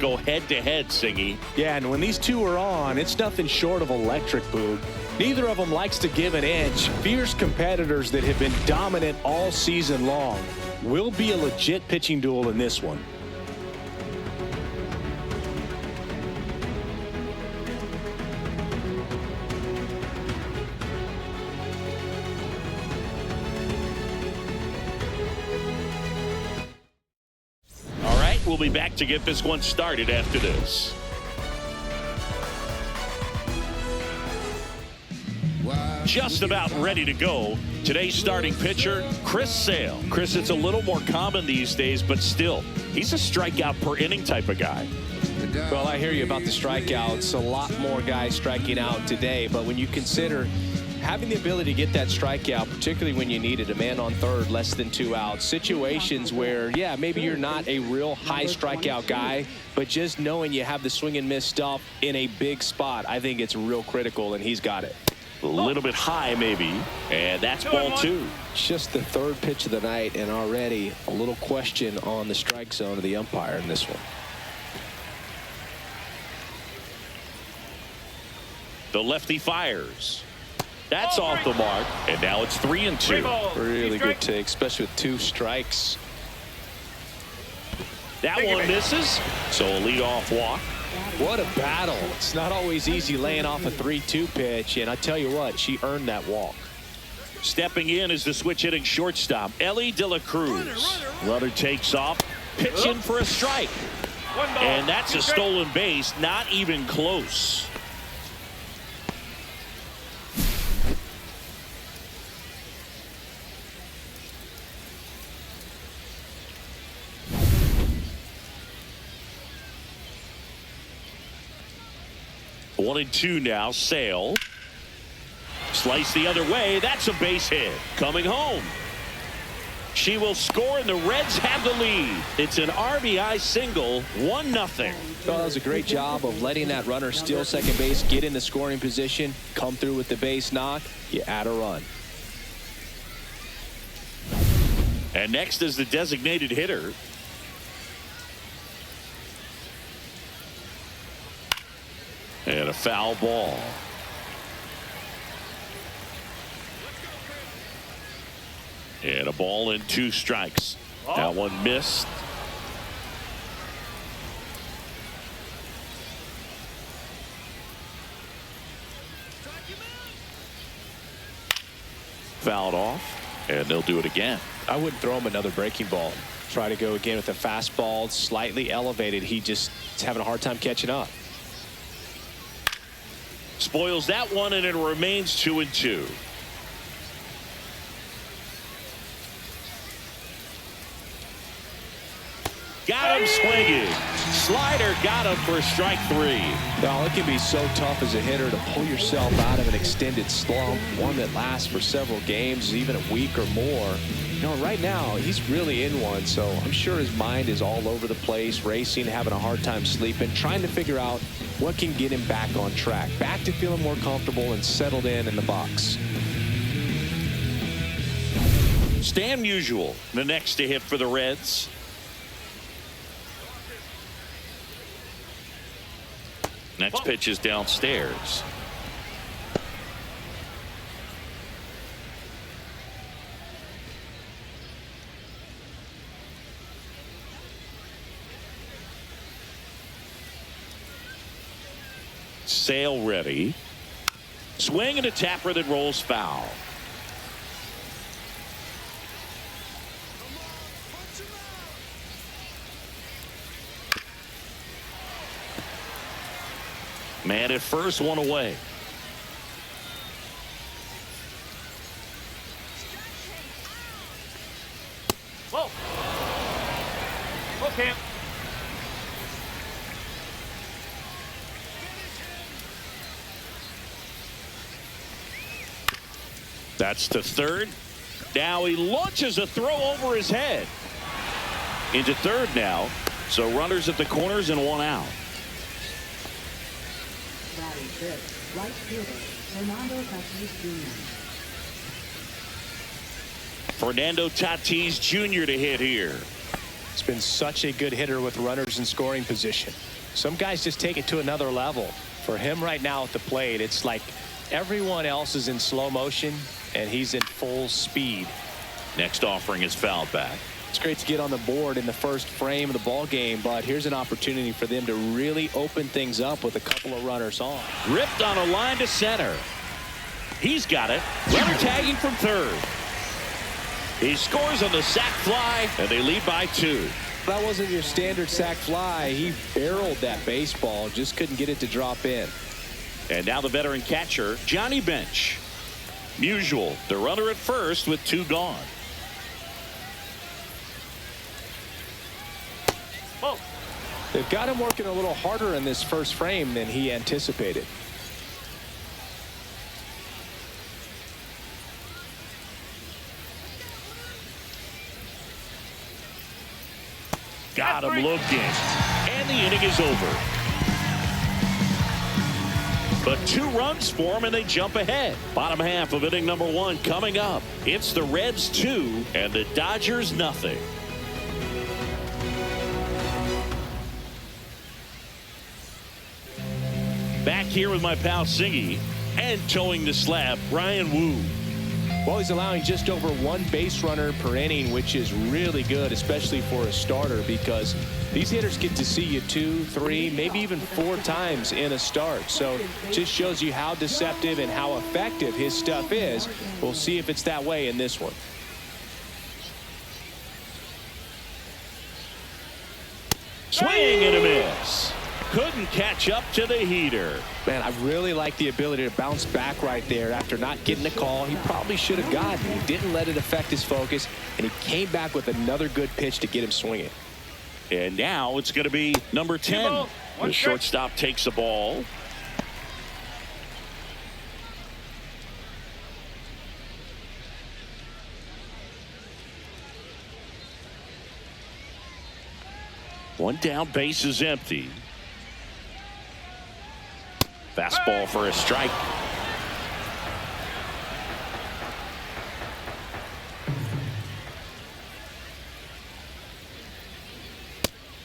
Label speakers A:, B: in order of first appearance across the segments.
A: go head-to-head, Singy.
B: Yeah, and when these two are on, it's nothing short of electric, Boog. Neither of them likes to give an inch. Fierce competitors that have been dominant all season long. Will be a legit pitching duel in this one.
A: All right, we'll be back to get this one started after this. Just about ready to go. Today's starting pitcher, Chris Sale. Chris, it's a little more common these days, but still, he's a strikeout per inning type of guy.
B: Well, I hear you about the strikeouts. A lot more guys striking out today, but when you consider having the ability to get that strikeout, particularly when you need it, a man on third, less than 2 outs, situations where, yeah, maybe you're not a real high strikeout guy, but just knowing you have the swing and miss stuff in a big spot, I think it's real critical, and he's got it.
A: A little bit high, maybe, and that's ball 2.
B: Just the third pitch of the night, and already a little question on the strike zone of the umpire in this one.
A: The lefty fires. That's off the mark, and now it's 3-2.
B: Really good take, especially with 2 strikes.
A: That one misses, so a leadoff walk.
B: What a battle. It's not always easy laying off a 3-2 pitch, and I tell you what, she earned that walk.
A: Stepping in is the switch hitting shortstop, Elly De La Cruz. Runner takes off, pitch in for a strike. And that's a stolen base, not even close. One and 2 now. Sale. Slice the other way. That's a base hit. Coming home. She will score, and the Reds have the lead. It's an RBI single, 1-0.
B: Well, that was a great job of letting that runner steal second base, get in the scoring position, come through with the base knock. You add a run.
A: And next is the designated hitter. And a foul ball. And a ball and 2 strikes. That one missed. Fouled off, and they'll do it again.
B: I wouldn't throw him another breaking ball. Try to go again with a fastball, slightly elevated. He just is having a hard time catching up.
A: Spoils that one, and it remains 2-2. Got him swinging. Slider got him for strike 3.
B: Well, it can be so tough as a hitter to pull yourself out of an extended slump, one that lasts for several games, even a week or more. You know, right now, he's really in one, so I'm sure his mind is all over the place, racing, having a hard time sleeping, trying to figure out what can get him back on track, back to feeling more comfortable and settled in the box.
A: Stan Musial, the next to hit for the Reds. Next pitch is downstairs. Sale ready. Swing and a tapper that rolls foul. Man at first, one away.
C: Whoa. Okay.
A: That's to third. Now he launches a throw over his head. Into third now. So runners at the corners and 1 out.
D: Right fielder, Fernando Tatis Jr.
A: Fernando Tatis Jr. to hit here.
B: has been such a good hitter with runners in scoring position. Some guys just take it to another level. For him right now at the plate, it's like everyone else is in slow motion and he's in full speed.
A: Next offering is fouled back.
B: It's great to get on the board in the first frame of the ball game, but here's an opportunity for them to really open things up with a couple of runners on.
A: Ripped on a line to center. He's got it. Runner tagging from third. He scores on the sac fly, and they lead by 2.
B: That wasn't your standard sac fly. He barreled that baseball, just couldn't get it to drop in.
A: And now the veteran catcher, Johnny Bench. Musial, the runner at first with 2 gone.
B: They've got him working a little harder in this first frame than he anticipated.
A: Got him looking. And the inning is over. But 2 runs for him, and they jump ahead. Bottom half of inning number 1 coming up. It's the Reds 2 and the Dodgers nothing. Back here with my pal Singy, and towing the slab, Bryan Woo.
B: Well, he's allowing just over 1 base runner per inning, which is really good, especially for a starter, because these hitters get to see you 2, 3, maybe even 4 times in a start. So just shows you how deceptive and how effective his stuff is. We'll see if it's that way in this one.
A: Swing and a miss. Couldn't catch up to the heater.
B: Man, I really like the ability to bounce back right there after not getting the call he probably should have gotten. He didn't let it affect his focus, and he came back with another good pitch to get him swinging.
A: And now it's going to be number 10. The shortstop takes the ball. One down, base is empty. Fastball for a strike.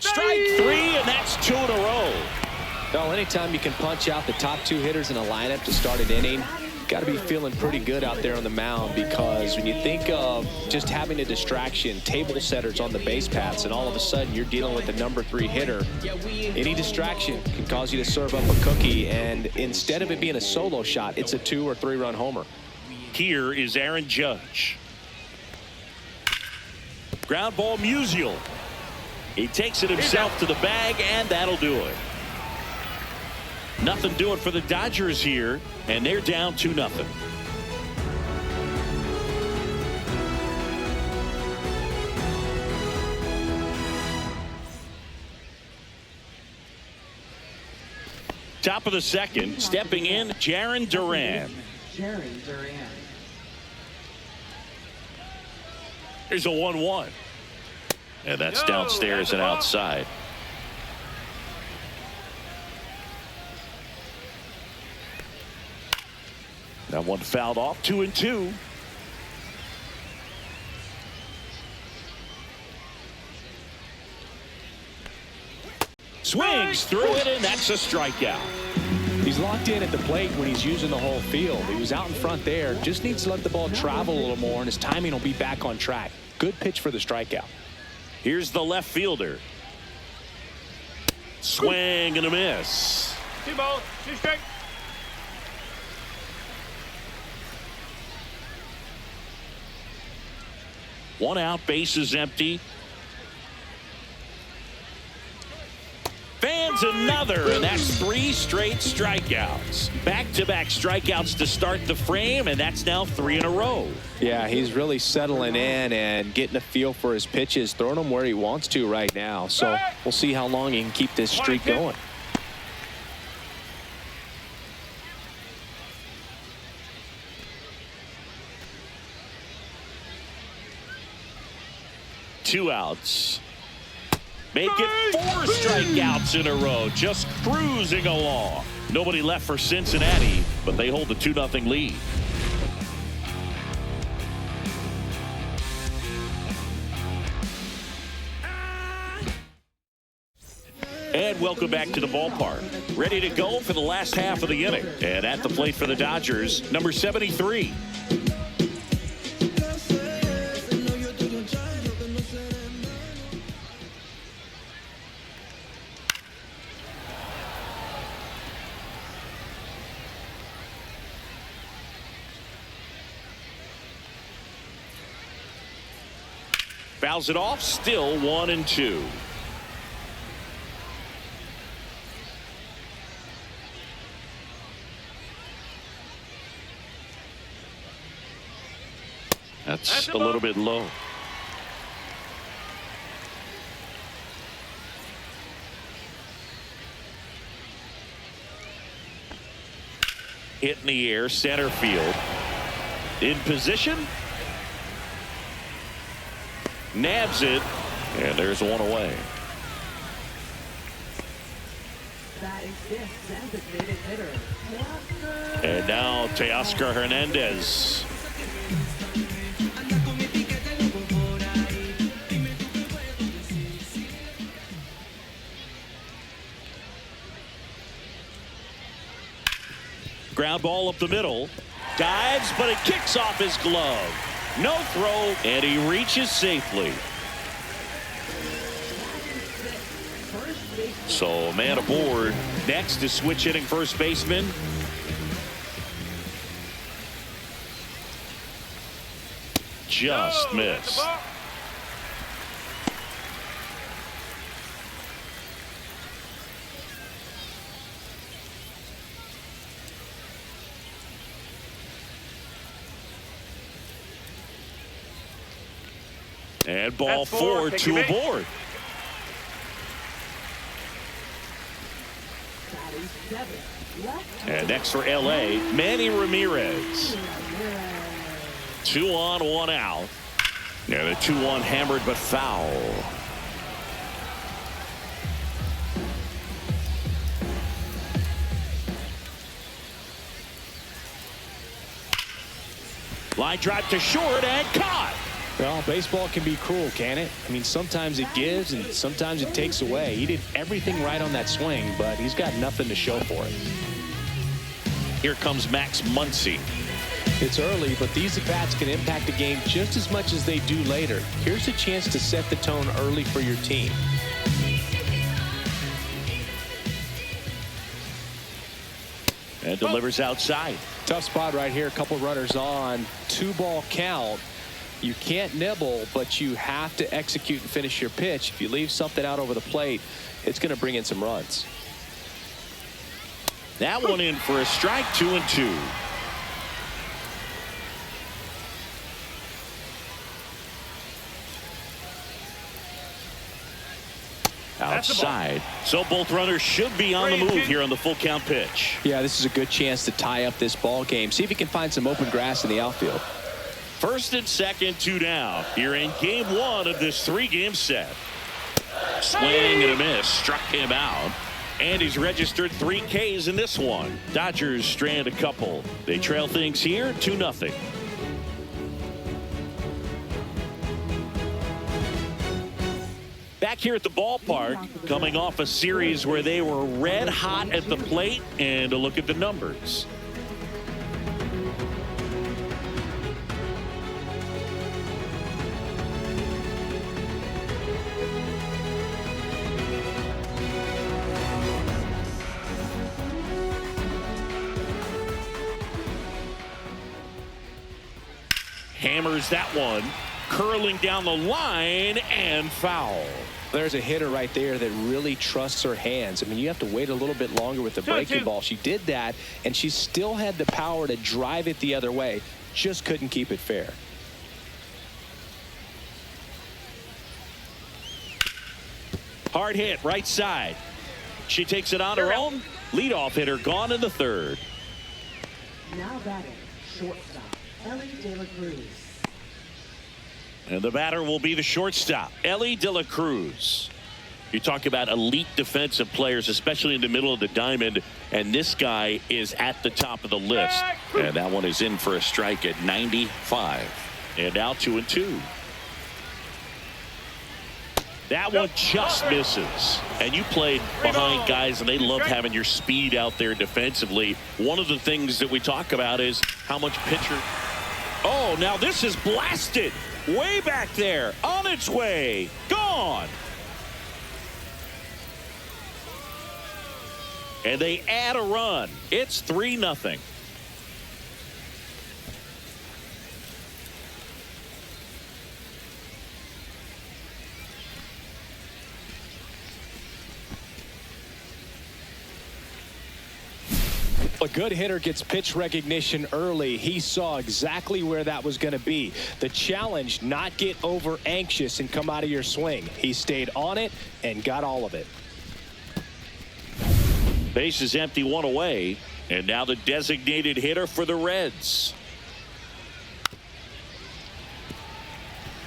A: Strike 3, and that's 2 in a row.
B: Well, anytime you can punch out the top 2 hitters in a lineup to start an inning, got to be feeling pretty good out there on the mound, because when you think of just having a distraction, table setters on the base paths, and all of a sudden you're dealing with the number 3 hitter, any distraction can cause you to serve up a cookie, and instead of it being a solo shot, it's a 2 or 3 run homer.
A: Here is Aaron Judge. Ground ball, Musial. He takes it himself to the bag, and that'll do it. Nothing doing for the Dodgers here, and they're down 2-0. Top of the second, stepping in, Jarren Duran. Here's a 1-1. And that's downstairs and outside. That one fouled off, 2-2. Swings through it, and that's a strikeout.
B: He's locked in at the plate when he's using the whole field. He was out in front there. Just needs to let the ball travel a little more, and his timing will be back on track. Good pitch for the strikeout.
A: Here's the left fielder. Swing and a miss.
C: 2 balls, 2 strikes.
A: One out, base is empty. Fans another, and that's 3 straight strikeouts. Back-to-back strikeouts to start the frame, and that's now 3 in a row.
B: Yeah, he's really settling in and getting a feel for his pitches, throwing them where he wants to right now. So we'll see how long he can keep this streak going.
A: Two outs. Make it 4 strikeouts in a row, just cruising along. Nobody left for Cincinnati, but they hold the 2-0 lead. And welcome back to the ballpark. Ready to go for the last half of the inning. And at the plate for the Dodgers, number 73. Fouls it off, still 1-2. That's a little bit low. Hit in the air, center field. In position. Nabs it, and there's one away.
D: That is this designated hitter.
A: And now Teoscar Hernandez. Ground ball up the middle. Dives, but it kicks off his glove. No throw, and he reaches safely. So, man aboard. Next is switch hitting first baseman. Just missed. And ball four to aboard. And next for LA, Manny Ramirez. 2 on, 1 out. And a 2-1 hammered but foul. Line drive to short and caught.
B: Well, baseball can be cruel, can it? I mean, sometimes it gives and sometimes it takes away. He did everything right on that swing, but he's got nothing to show for it.
A: Here comes Max Muncy.
B: It's early, but these at-bats can impact a game just as much as they do later. Here's a chance to set the tone early for your team.
A: And delivers outside.
B: Tough spot right here. A couple runners on. 2-ball count. You can't nibble, but you have to execute and finish your pitch. If you leave something out over the plate, it's going to bring in some runs.
A: That one in for a strike, 2-2. Outside. So both runners should be on the move here on the full count pitch.
B: Yeah, this is a good chance to tie up this ball game. See if you can find some open grass in the outfield.
A: First and second, 2 down. You're in game 1 of this 3-game set. Swing and a miss. Struck him out. And he's registered 3 Ks in this one. Dodgers strand a couple. They trail things here 2-0. Back here at the ballpark, coming off a series where they were red hot at the plate, and a look at the numbers. Hammers that one, curling down the line, and foul.
B: There's a hitter right there that really trusts her hands. I mean, you have to wait a little bit longer with the breaking ball. She did that, and she still had the power to drive it the other way. Just couldn't keep it fair.
A: Hard hit, right side. She takes it on her own. Leadoff hitter gone in the 3rd.
D: Now batting, shortstop, Ellie De La Cruz.
A: And the batter will be the shortstop, Ellie De La Cruz. You talk about elite defensive players, especially in the middle of the diamond, and this guy is at the top of the list. And that one is in for a strike at 95. And now 2-2. That one just misses. And you played behind guys, and they love having your speed out there defensively. One of the things that we talk about is how much pitcher. Oh, now this is blasted. Way back there. On its way. Gone. And they add a run. It's 3-0.
B: A good hitter gets pitch recognition early. He saw exactly where that was going to be. The challenge, not get over anxious and come out of your swing. He stayed on it and got all of it.
A: Base is empty, one away. And now the designated hitter for the Reds.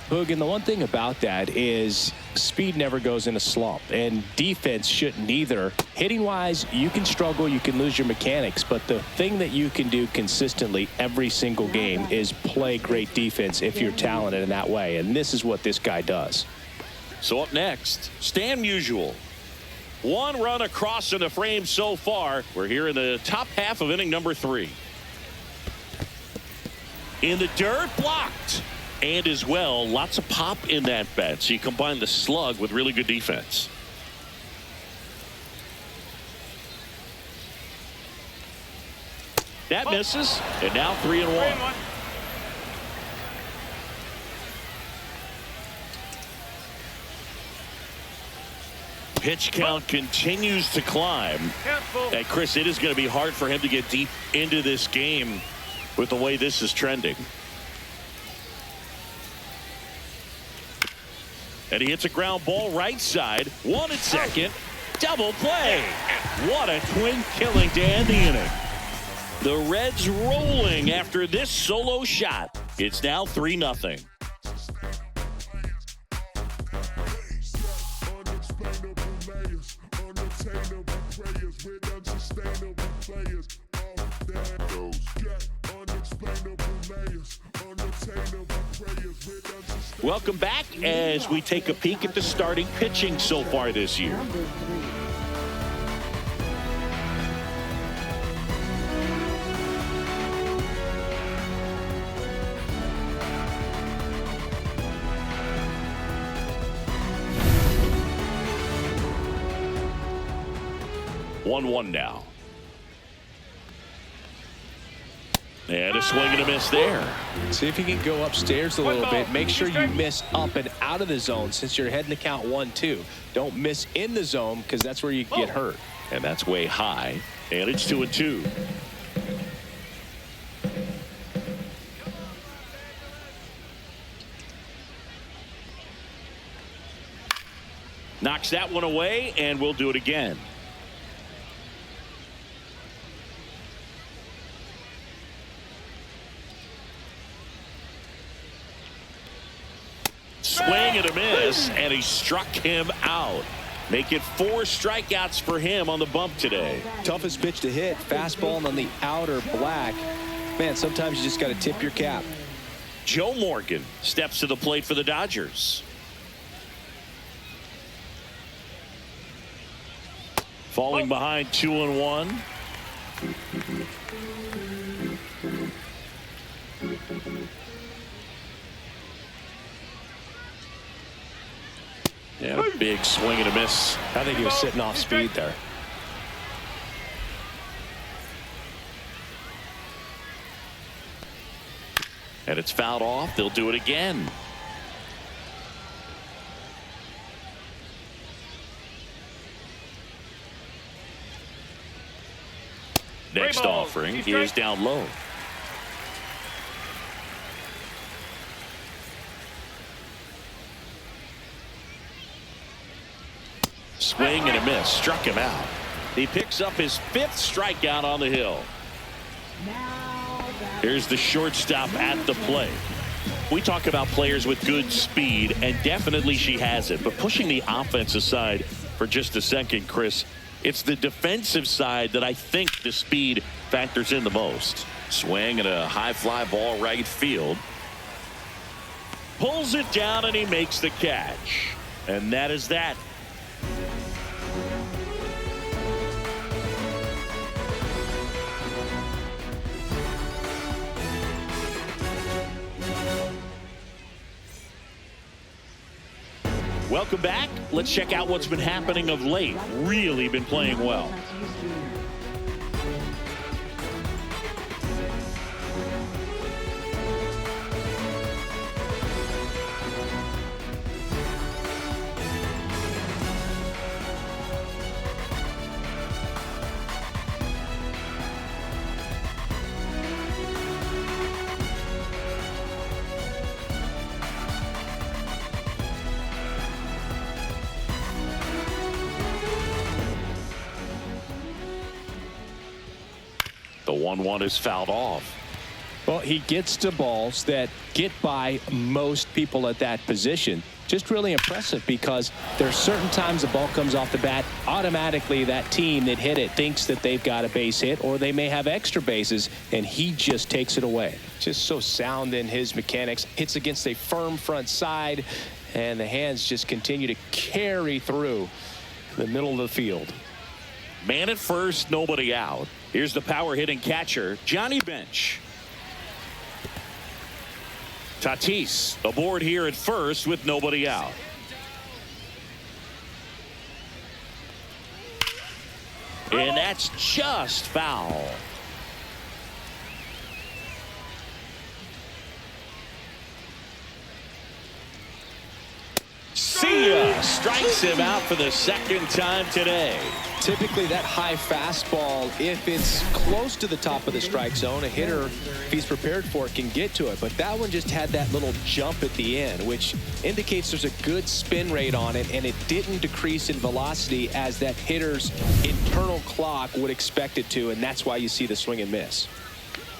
B: Boog, and the one thing about that is speed never goes in a slump, and defense shouldn't either. Hitting wise, you can struggle, you can lose your mechanics, but the thing that you can do consistently every single game is play great defense if you're talented in that way, and this is what this guy does.
A: So up next, Stan Musial. One run across in the frame so far. We're here in the top half of inning number 3. In the dirt, blocked. And as well, lots of pop in that bat. So you combine the slug with really good defense. That misses. And now 3-1. Pitch count continues to climb. And Chris, it is going to be hard for him to get deep into this game with the way this is trending. And he hits a ground ball right side. 1 at second. Double play. What a twin killing to end the inning. The Reds rolling after this solo shot. It's now 3-0. Welcome back as we take a peek at the starting pitching so far this year. One now. And a swing and a miss there.
B: See if you can go upstairs a little bit. Make sure you miss up and out of the zone since you're heading to count 1-2. Don't miss in the zone because that's where you get hurt.
A: And that's way high. And it's 2-2. Knocks that one away, and we'll do it again. Swing and a miss, and he struck him out. Make it 4 strikeouts for him on the bump today.
B: Toughest pitch to hit, fastball on the outer black. Man, sometimes you just got to tip your cap.
A: Joe Morgan steps to the plate for the Dodgers. Falling behind 2-1. And a big swing and a miss.
B: I think he was sitting off speed there.
A: And it's fouled off. They'll do it again. Next offering is down low. Swing and a miss. Struck him out. He picks up his 5th strikeout on the hill. Here's the shortstop at the plate. We talk about players with good speed, and definitely she has it. But pushing the offense aside for just a second, Chris, it's the defensive side that I think the speed factors in the most. Swing and a high fly ball right field. Pulls it down, and he makes the catch. And that is that. Welcome back. Let's check out what's been happening of late. Really been playing well. The 1-1 is fouled off.
B: Well, he gets to balls that get by most people at that position. Just really impressive because there's certain times the ball comes off the bat, automatically that team that hit it thinks that they've got a base hit or they may have extra bases, and he just takes it away. Just so sound in his mechanics. Hits against a firm front side, and the hands just continue to carry through the middle of the field.
A: Man at first, nobody out. Here's the power hitting catcher, Johnny Bench. Tatis aboard here at first with nobody out. And that's just foul. See ya. Strikes him out for the second time today.
B: Typically that high fastball, if it's close to the top of the strike zone, a hitter, if he's prepared for it, can get to it. But that one just had that little jump at the end, which indicates there's a good spin rate on it, and it didn't decrease in velocity as that hitter's internal clock would expect it to, and that's why you see the swing and miss.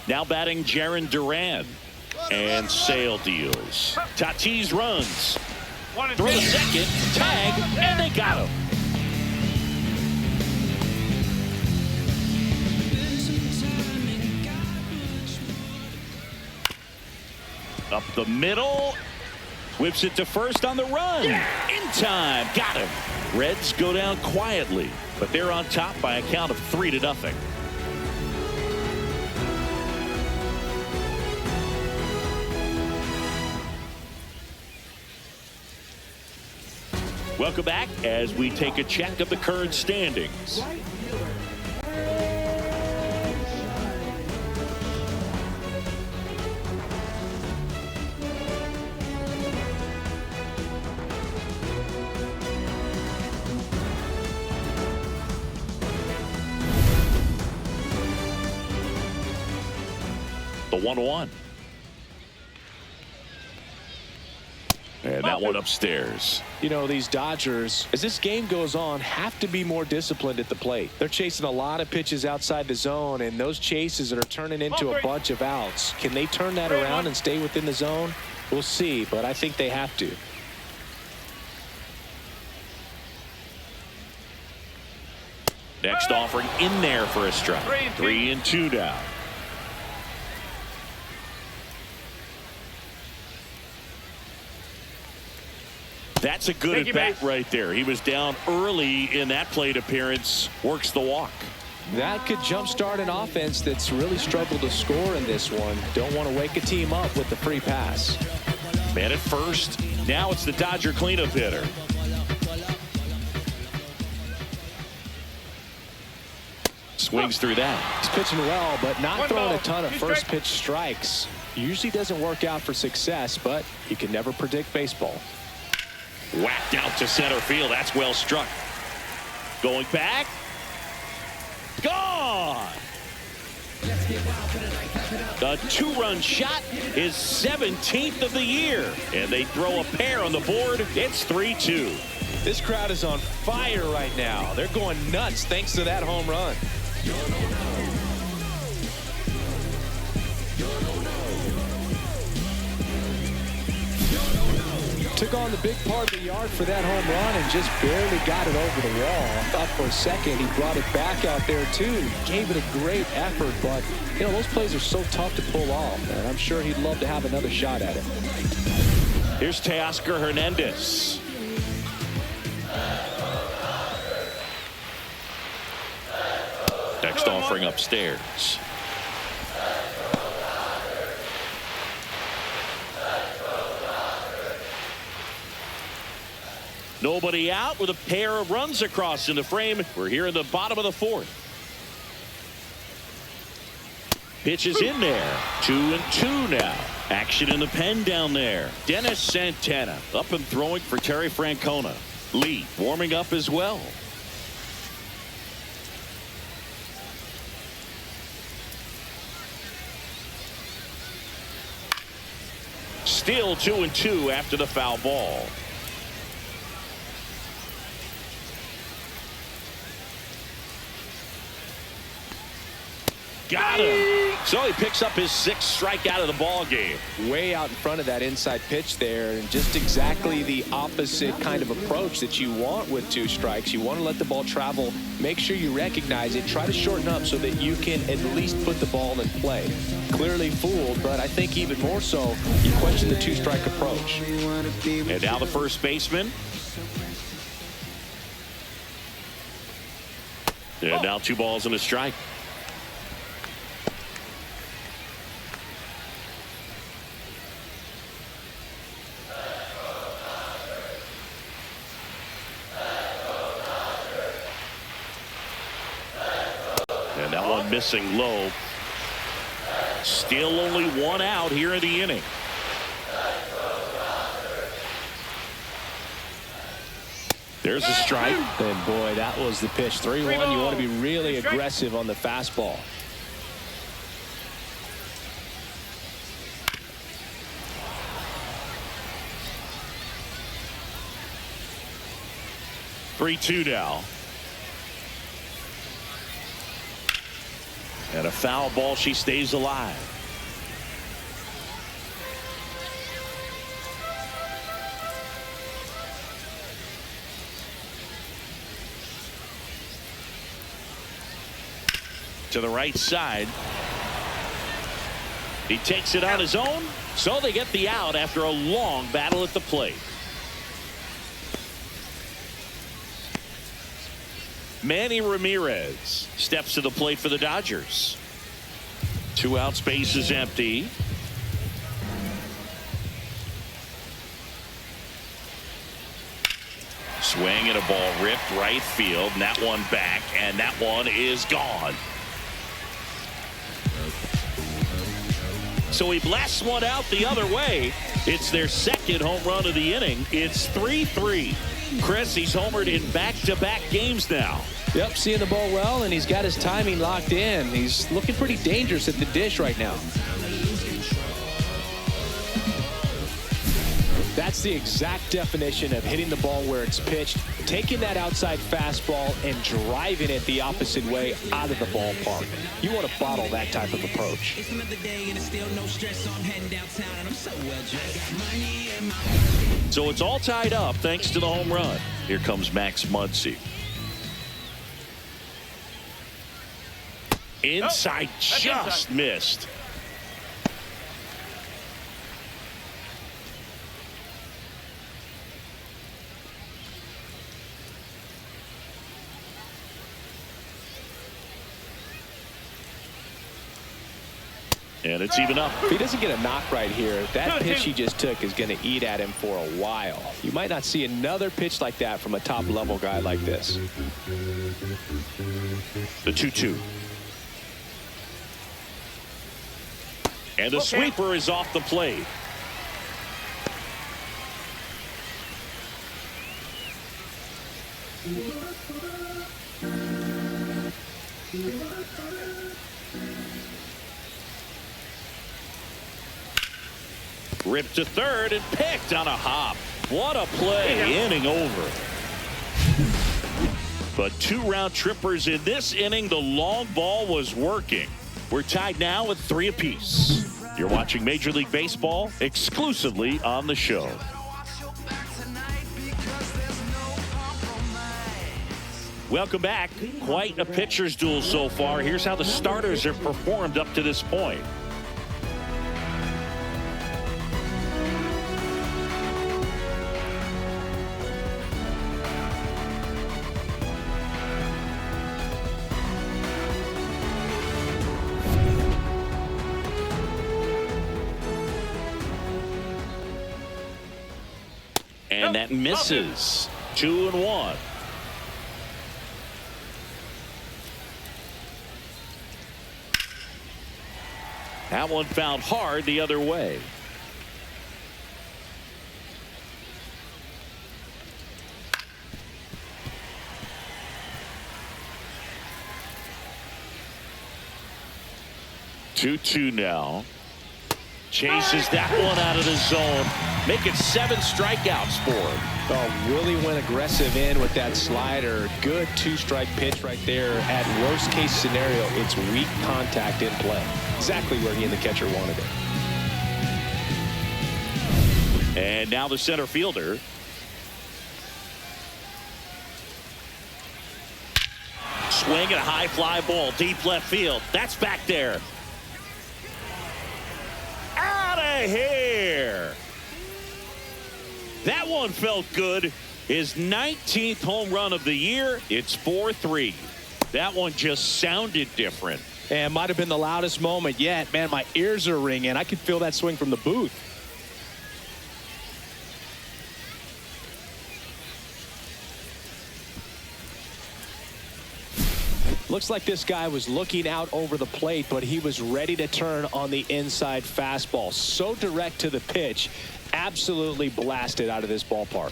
A: Now batting Jarren Duran, and Sale deals. Tatis runs. Throw to second, tag, and they got him. Up the middle, whips it to first on the run. In time, got him. Reds go down quietly, but they're on top by a count of 3-0. Welcome back as we take a check of the current standings. The 1-1. And that one upstairs.
B: You know, these Dodgers, as this game goes on, have to be more disciplined at the plate. They're chasing a lot of pitches outside the zone, and those chases that are turning into a bunch of outs. Can they turn that around and stay within the zone? We'll see, but I think they have to.
A: Next offering in there for a strike. 3-2 now. That's a good at bat right there. He was down early in that plate appearance. Works the walk.
B: That could jumpstart an offense that's really struggled to score in this one. Don't want to wake a team up with the free pass.
A: Man at first. Now it's the Dodger cleanup hitter. Swings through that.
B: He's pitching well, but not throwing a ton of first pitch strikes. Usually doesn't work out for success, but you can never predict baseball.
A: Whacked out to center field. That's well struck. Going back. Gone. A 2-run shot, his 17th of the year. And they throw a pair on the board. It's 3-2.
B: This crowd is on fire right now. They're going nuts thanks to that home run. Took on the big part of the yard for that home run and just barely got it over the wall. I thought for a second he brought it back out there too. Gave it a great effort, but you know, those plays are so tough to pull off, and I'm sure he'd love to have another shot at it.
A: Here's Teoscar Hernandez. Next offering upstairs. Nobody out with a pair of runs across in the frame. We're here in the bottom of the fourth. Pitch is in there. 2-2 now. Action in the pen down there. Dennis Santana up and throwing for Terry Francona. Lee warming up as well. Still 2-2 after the foul ball. Got him. So he picks up his 6th strikeout of the ball game.
B: Way out in front of that inside pitch there, and just exactly the opposite kind of approach that you want with 2 strikes. You want to let the ball travel, make sure you recognize it, try to shorten up so that you can at least put the ball in play. Clearly fooled, but I think even more so, you question the 2-strike approach.
A: And now the first baseman. And now 2 balls and a strike. And that one missing low. Still only 1 out here in the inning. There's a strike.
B: And boy, that was the pitch. 3-1. You want to be really aggressive on the fastball.
A: Three-2 now. And a foul ball. She stays alive. To the right side. He takes it on his own, so they get the out after a long battle at the plate. Manny Ramirez steps to the plate for the Dodgers. 2 outs, base is empty. Swing and a ball ripped right field, and that one back, and that one is gone. So he blasts one out the other way. It's their 2nd home run of the inning. It's 3-3. Chris, he's homered in back-to-back games now.
B: Yep, seeing the ball well, and he's got his timing locked in. He's looking pretty dangerous at the dish right now. That's the exact definition of hitting the ball where it's pitched, taking that outside fastball and driving it the opposite way out of the ballpark. You want to bottle that type of approach.
A: So it's all tied up thanks to the home run. Here comes Max Muncy. Inside, just missed. And it's even up.
B: If he doesn't get a knock right here, that pitch he just took is going to eat at him for a while. You might not see another pitch like that from a top-level guy like this.
A: The 2-2. And the sweeper is off the plate. Ripped to third and picked on a hop. What a play. Inning over. But 2 round trippers in this inning. The long ball was working. We're tied now with 3 apiece. You're watching Major League Baseball exclusively on the show. Welcome back. Quite a pitcher's duel so far. Here's how the starters have performed up to this point. And that misses. 2-1. That one fouled hard the other way. Two now. Chases that one out of the zone. Making 7 strikeouts for him.
B: Oh, really went aggressive in with that slider. Good 2-strike pitch right there. At worst case scenario, it's weak contact in play. Exactly where he and the catcher wanted it.
A: And now the center fielder. Swing and a high fly ball deep left field. That's back there. Out of here. That one felt good. His 19th home run of the year. It's 4-3. That one just sounded different.
B: And might have been the loudest moment yet. Man, my ears are ringing. I could feel that swing from the booth. Looks like this guy was looking out over the plate, but he was ready to turn on the inside fastball. So direct to the pitch. Absolutely blasted out of this ballpark.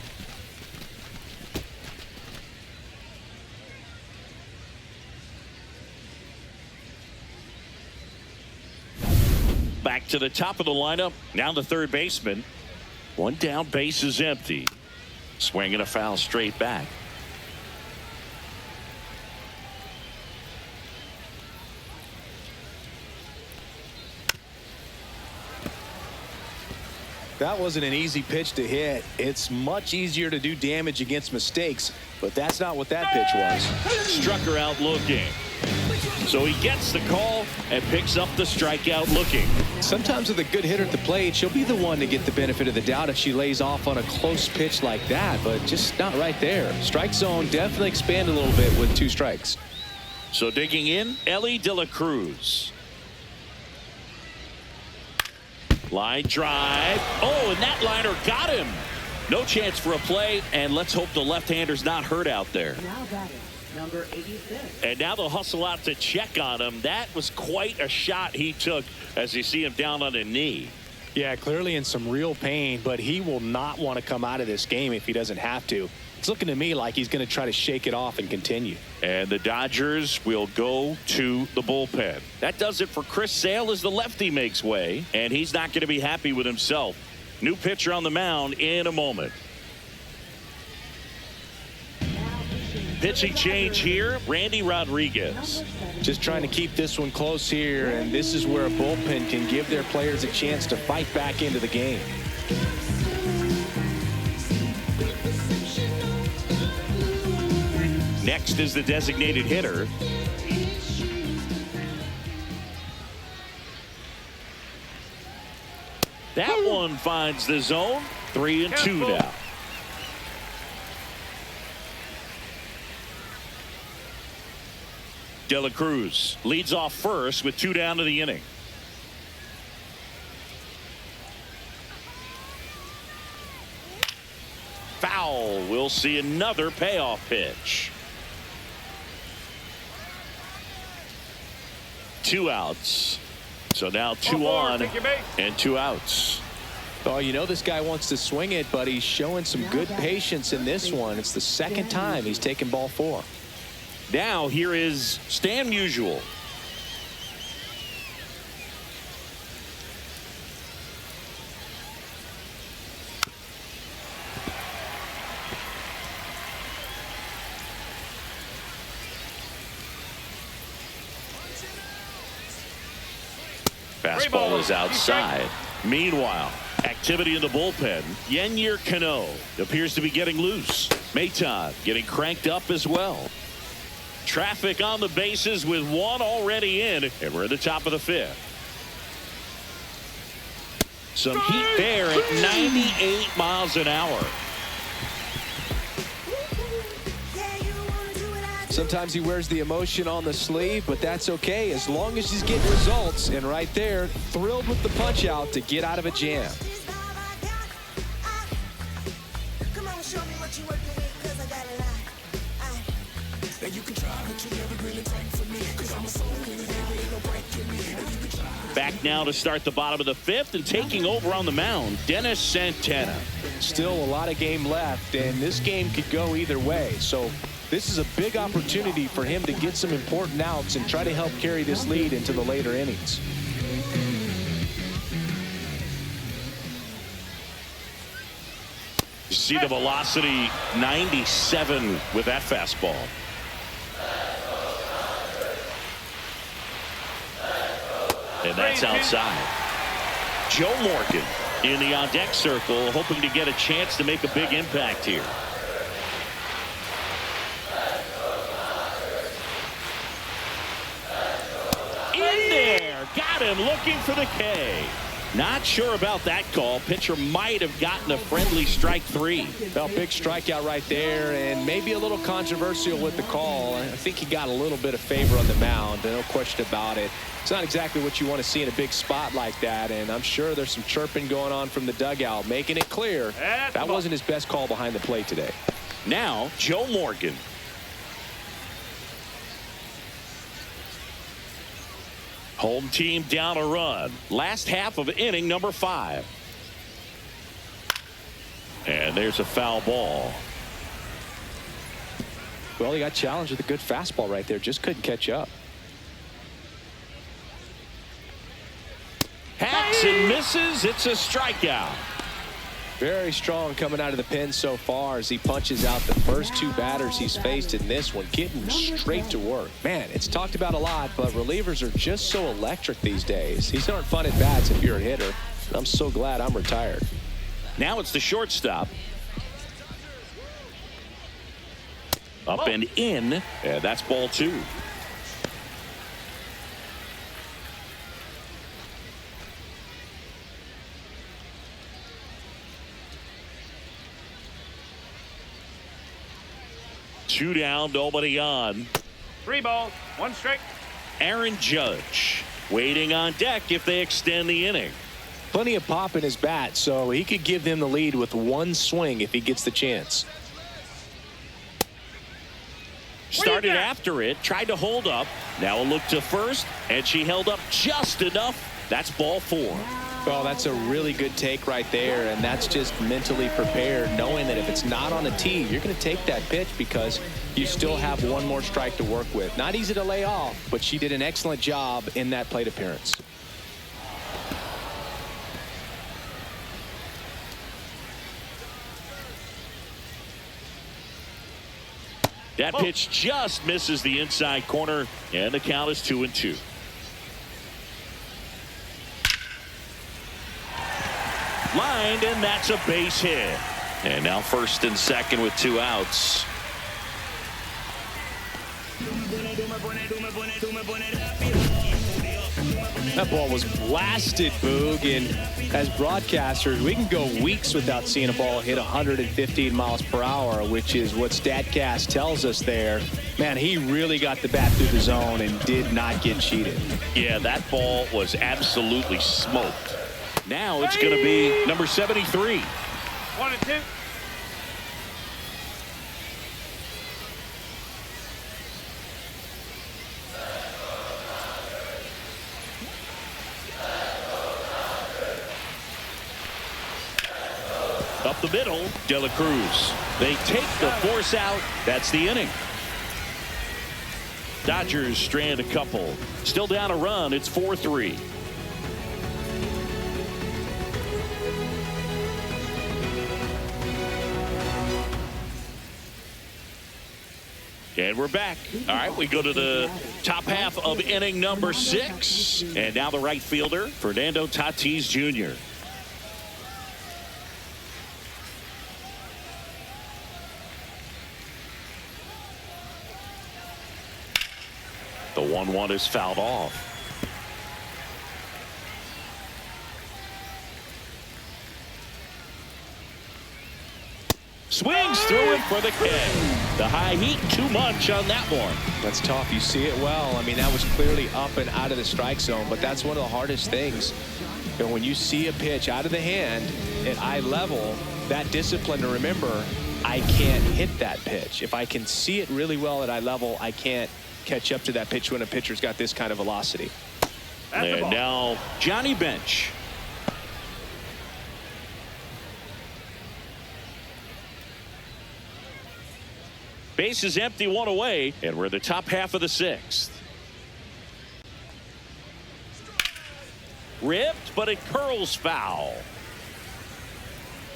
A: Back to the top of the lineup. Now the third baseman. One down, base is empty. Swinging a foul straight back.
B: That wasn't an easy pitch to hit. It's much easier to do damage against mistakes, but that's not what that pitch was.
A: Struck her out looking. So he gets the call and picks up the strikeout looking.
B: Sometimes with a good hitter at the plate, she'll be the one to get the benefit of the doubt if she lays off on a close pitch like that, but just not right there. Strike zone definitely expand a little bit with 2 strikes.
A: So digging in, Elly De La Cruz. Line drive. Oh, and that liner got him. No chance for a play, and let's hope the left-hander's not hurt out there.
D: Now batting, number 86.
A: And now they'll hustle out to check on him. That was quite a shot he took as you see him down on a knee.
B: Yeah, clearly in some real pain, but he will not want to come out of this game if he doesn't have to. It's looking to me like he's going to try to shake it off and continue.
A: And the Dodgers will go to the bullpen. That does it for Chris Sale as the lefty makes way, and he's not going to be happy with himself. New pitcher on the mound in a moment. Pitching change here, Randy Rodriguez.
B: Just trying to keep this one close here, and this is where a bullpen can give their players a chance to fight back into the game.
A: Next is the designated hitter. That one finds the zone. 3-2 now. De La Cruz leads off first with 2 down to the inning. Foul. We'll see another payoff pitch. 2 outs. So now 2 on and 2 outs.
B: Oh, you know this guy wants to swing it, but he's showing some good patience in this one. It's the second time he's taken ball 4.
A: Now here is Stan Musial. Fastball is outside. Meanwhile, activity in the bullpen. Yennier Cano appears to be getting loose. Maton getting cranked up as well. Traffic on the bases with 1 already in, and we're at the top of the 5th. Some heat there at 98 miles an hour.
B: Sometimes he wears the emotion on the sleeve, but that's okay as long as he's getting results. And right there, thrilled with the punch out to get out of a jam.
A: Back now to start the bottom of the fifth, and taking over on the mound, Dennis Santana.
B: Still a lot of game left, and this game could go either way. So this is a big opportunity for him to get some important outs and try to help carry this lead into the later innings.
A: You see the velocity, 97 with that fastball. And that's outside. Joe Morgan in the on-deck circle, hoping to get a chance to make a big impact here. In there! Got him looking for the K. Not sure about that call. Pitcher might have gotten a friendly strike three.
B: Well, big strikeout right there, and maybe a little controversial with the call. I think he got a little bit of favor on the mound, no question about it. It's not exactly what you want to see in a big spot like that, and I'm sure there's some chirping going on from the dugout, making it clear that wasn't his best call behind the plate today.
A: Now, Joe Morgan. Home team down a run. Last half of inning number 5. And there's a foul ball.
B: Well, he got challenged with a good fastball right there. Just couldn't catch up.
A: Hacks and misses. It's a strikeout.
B: Very strong coming out of the pen so far as he punches out the first 2 batters he's faced in this one, getting straight to work. Man, it's talked about a lot, but relievers are just so electric these days. These aren't fun at bats if you're a hitter. I'm so glad I'm retired.
A: Now it's the shortstop. Up and in, and that's ball 2. Two down, nobody on.
C: 3 balls, 1 strike.
A: Aaron Judge waiting on deck if they extend the inning.
B: Plenty of pop in his bat, so he could give them the lead with 1 swing if he gets the chance.
A: Started after it, tried to hold up. Now a look to first, and she held up just enough. That's ball 4.
B: Well, that's a really good take right there, and that's just mentally prepared, knowing that if it's not on the tee, you're going to take that pitch because you still have 1 more strike to work with. Not easy to lay off, but she did an excellent job in that plate appearance.
A: That pitch just misses the inside corner, and the count is 2-2. Lined, and that's a base hit. And now first and second with 2 outs.
B: That ball was blasted, Boog, and as broadcasters, we can go weeks without seeing a ball hit 115 miles per hour, which is what StatCast tells us there. Man, he really got the bat through the zone and did not get cheated.
A: Yeah, that ball was absolutely smoked. Now it's going to be number 73.
C: 1 and 2.
A: Up the middle, De La Cruz. They take the force out. That's the inning. Dodgers strand a couple. Still down a run. It's 4-3. And we're back. All right, we go to the top half of inning number 6. And now the right fielder, Fernando Tatis Jr. The 1-1 is fouled off. Swings through it for the K. The high heat, too much on that one.
B: That's tough. You see it well. I mean, that was clearly up and out of the strike zone, but that's one of the hardest things. And when you see a pitch out of the hand at eye level, that discipline to remember, I can't hit that pitch. If I can see it really well at eye level, I can't catch up to that pitch when a pitcher's got this kind of velocity.
A: And now Johnny Bench. Base is empty, one away, and we're in the top half of the sixth. Ripped, but it curls foul.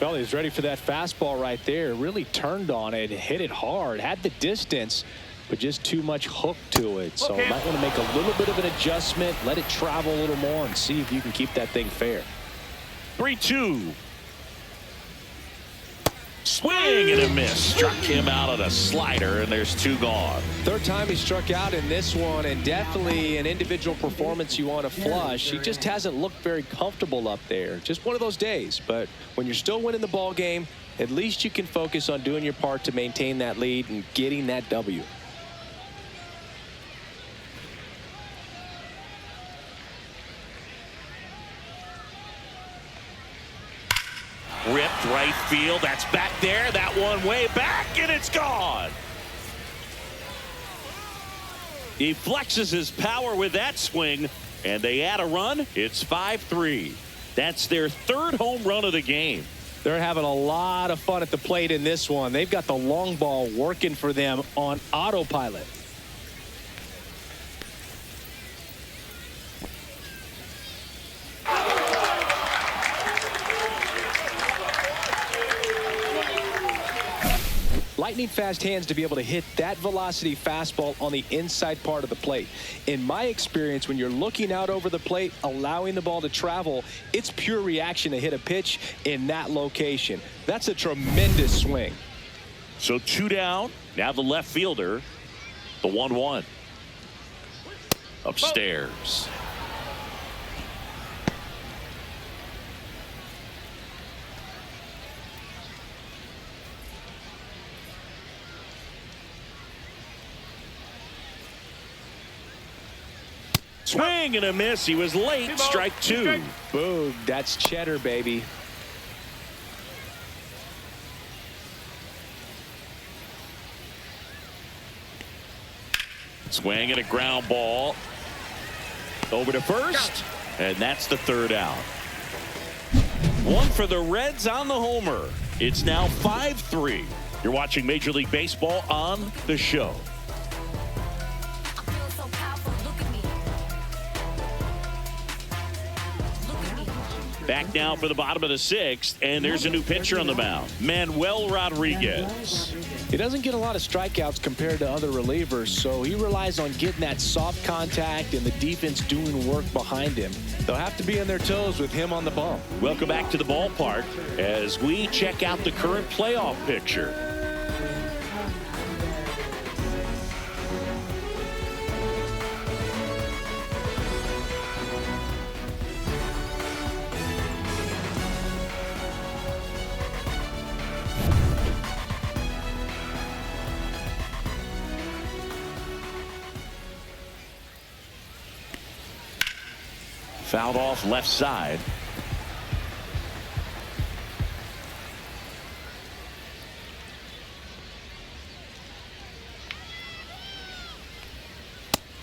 B: Well, he's ready for that fastball right there. Really turned on it, hit it hard, had the distance, but just too much hook to it. So
C: Okay.
B: might want to make a little bit of an adjustment, let it travel a little more, and see if you can keep that thing fair.
A: 3-2. Swing and a miss. Struck him out on a slider, and there's two gone.
B: Third time he struck out in this one, and definitely an individual performance you want to flush. He just hasn't looked very comfortable up there. Just one of those days. But when you're still winning the ball game, at least you can focus on doing your part to maintain that lead and getting that W.
A: Ripped right field. That's back there. That one way back, and it's gone. He flexes his power with that swing, and they add a run. It's 5-3. That's their third home run of the game.
B: They're having a lot of fun at the plate in this one. They've got the long ball working for them on autopilot. Lightning fast hands to be able to hit that velocity fastball on the inside part of the plate. In my experience, when you're looking out over the plate, allowing the ball to travel, it's pure reaction to hit a pitch in that location. That's a tremendous swing.
A: So two down. Now the left fielder, the 1-1. Upstairs. Swing and a miss. He was late. Strike two.
B: Boom. That's cheddar, baby.
A: Swing and a ground ball. Over to first. And that's the third out. One for the Reds on the homer. It's now 5-3. You're watching Major League Baseball on The Show. Back now for the bottom of the sixth, and there's a new pitcher on the mound, Manuel Rodriguez.
B: He doesn't get a lot of strikeouts compared to other relievers, so he relies on getting that soft contact and the defense doing work behind him. They'll have to be on their toes with him on the bump.
A: Welcome back to the ballpark as we check out the current playoff picture. Fouled off left side.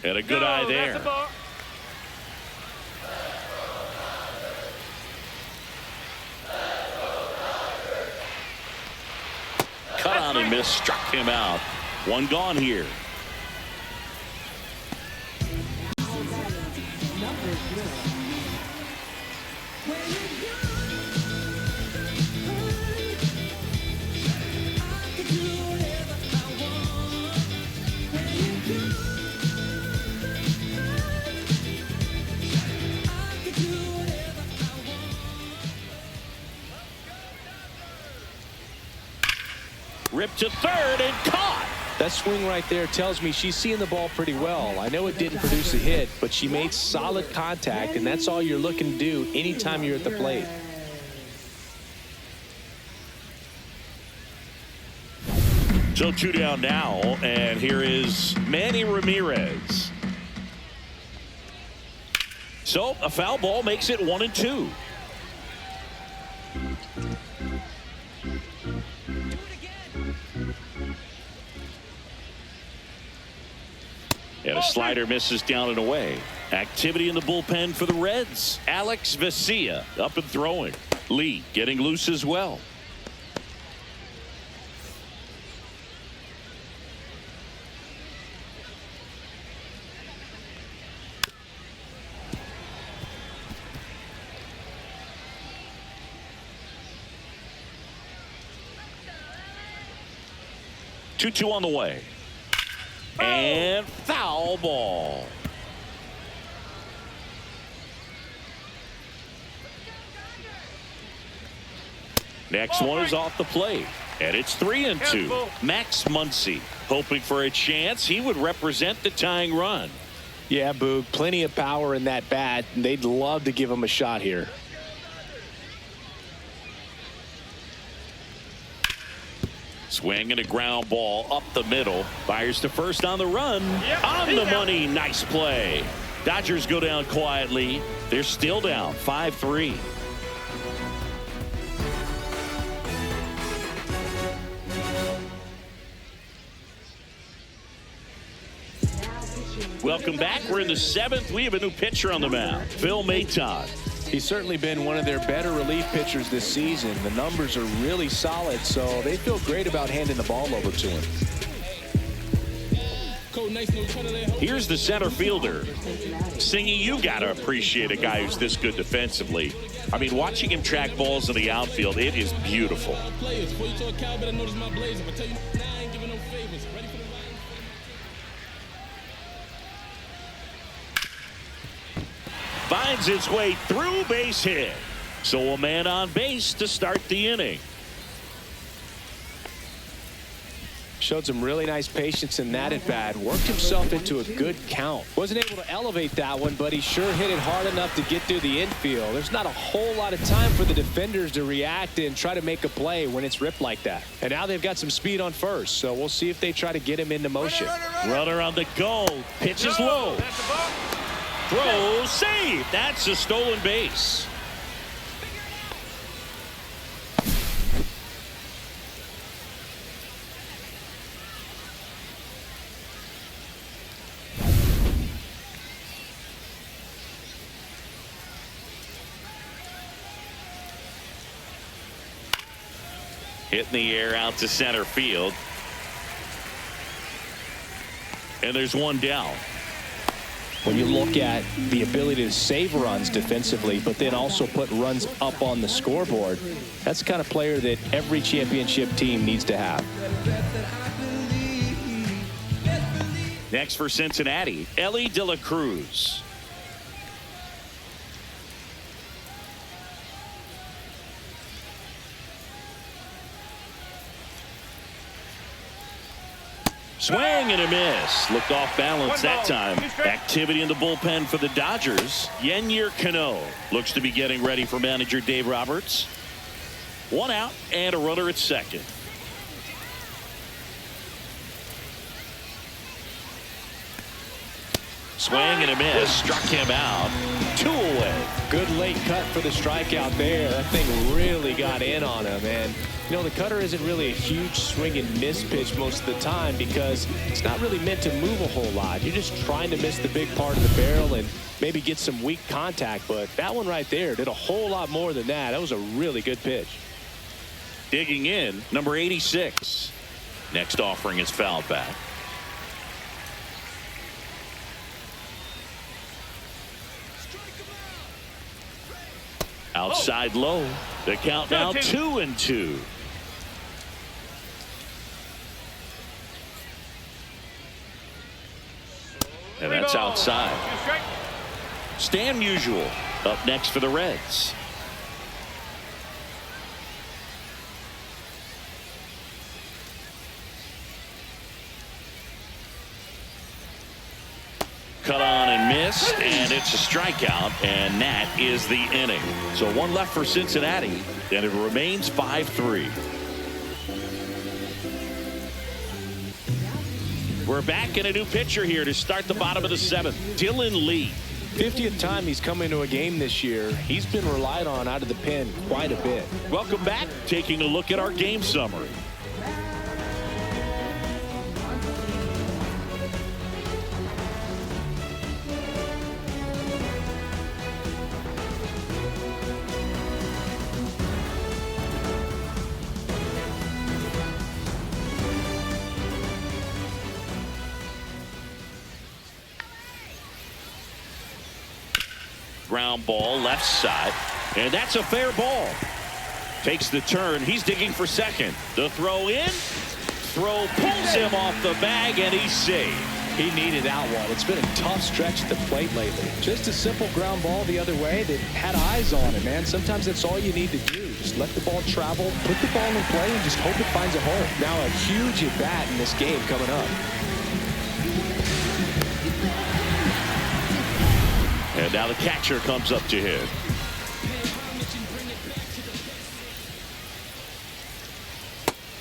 A: And a good eye there.
C: That's a ball.
A: Cut on and miss, struck him out. One gone here. Ripped to third and caught.
B: That swing right there tells me she's seeing the ball pretty well. I know it didn't produce a hit, but she made solid contact, and that's all you're looking to do anytime you're at the plate.
A: So two down now, and here is Manny Ramirez. So a foul ball makes it 1-2. a slider misses down and away. Activity in the bullpen for the Reds. Alex Vesia up and throwing. Lee getting loose as well. Two on the way. And foul ball. Next one is off the plate. And it's 3-2. Max Muncy hoping for a chance. He would represent the tying run.
B: Yeah, Boog, plenty of power in that bat. And they'd love to give him a shot here.
A: Swing and a ground ball up the middle. Fires to first on the run. On the money. Nice play. Dodgers go down quietly. They're still down 5-3. Welcome back. We're in the 7th. We have a new pitcher on the mound. Phil Maton.
B: He's certainly been one of their better relief pitchers this season. The numbers are really solid, so they feel great about handing the ball over to him.
A: Here's the center fielder. Singy, you got to appreciate a guy who's this good defensively. I mean, watching him track balls in the outfield, it is beautiful. Finds its way through, base hit. So a man on base to start the inning.
B: Showed some really nice patience in that at bat. Worked himself into a good count. Wasn't able to elevate that one, but he sure hit it hard enough to get through the infield. There's not a whole lot of time for the defenders to react and try to make a play when it's ripped like that. And now they've got some speed on first, so we'll see if they try to get him into motion.
A: Runner on the go. Pitches low. Throw, save. That's a stolen base. Hit in the air out to center field. And there's one down.
B: When you look at the ability to save runs defensively, but then also put runs up on the scoreboard, that's the kind of player that every championship team needs to have.
A: Next for Cincinnati, Elly De La Cruz. Swing and a miss. Looked off balance that time. Activity in the bullpen for the Dodgers. Yennier Cano looks to be getting ready for manager Dave Roberts. One out and a runner at second. Swing and a miss. Struck him out. 2 away.
B: Good late cut for the strikeout there. That thing really got in on him. And, you know, the cutter isn't really a huge swing and miss pitch most of the time because it's not really meant to move a whole lot. You're just trying to miss the big part of the barrel and maybe get some weak contact. But that one right there did a whole lot more than that. That was a really good pitch.
A: Digging in, number 86. Next offering is fouled back. Outside low. The count now 2-2. And that's outside. Stan Musial up next for the Reds. Cut on and missed, and it's a strikeout, and that is the inning. So one left for Cincinnati, and it remains 5-3. We're back in a new pitcher here to start the bottom of the 7th. Dylan Lee.
B: 50th time he's come into a game this year. He's been relied on out of the pen quite a bit.
A: Welcome back. Taking a look at our game summary. ground ball left side, and that's a fair ball. Takes the turn. He's digging for second. The throw in. Throw pulls him off the bag, and he's safe.
B: He needed that one. It's been a tough stretch at the plate lately. Just a simple ground ball the other way that had eyes on it, man. Sometimes that's all you need to do. Just let the ball travel, put the ball in play, and just hope it finds a hole. Now a huge at-bat in this game coming up.
A: And now the catcher comes up to hit.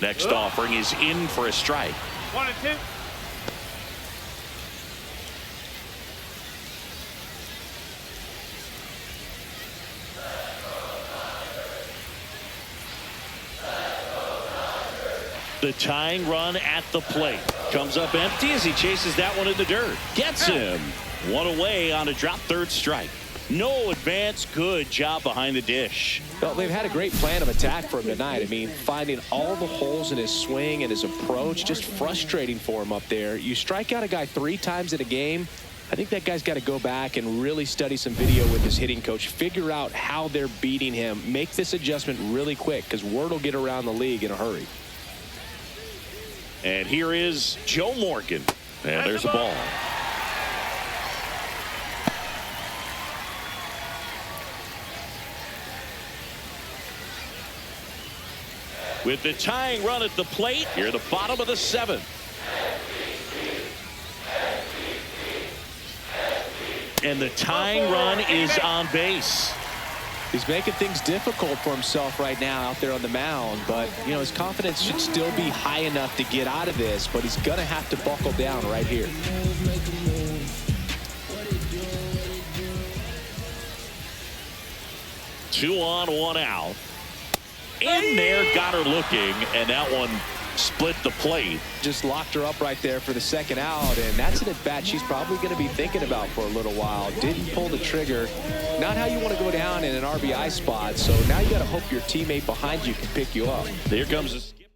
A: Next offering is in for a strike.
C: 1-2.
A: The tying run at the plate comes up empty as he chases that one in the dirt. Gets him. One away on a drop third strike. No advance. Good job behind the dish.
B: Well, they've had a great plan of attack for him tonight. I mean, finding all the holes in his swing and his approach, just frustrating for him up there. You strike out a guy 3 times in a game, I think that guy's got to go back and really study some video with his hitting coach, figure out how they're beating him, make this adjustment really quick because word will get around the league in a hurry.
A: And here is Joe Morgan. And there's a ball. With the tying run at the plate, here the bottom of the 7th. And the tying run is on base.
B: He's making things difficult for himself right now out there on the mound, but you know his confidence should still be high enough to get out of this, but he's gonna have to buckle down right here.
A: Two on, one out. In there, got her looking, and that one split the plate.
B: Just locked her up right there for the second out, and that's an at-bat she's probably going to be thinking about for a little while. Didn't pull the trigger. Not how you want to go down in an RBI spot, so now you got to hope your teammate behind you can pick you up.
A: Here comes the skipper.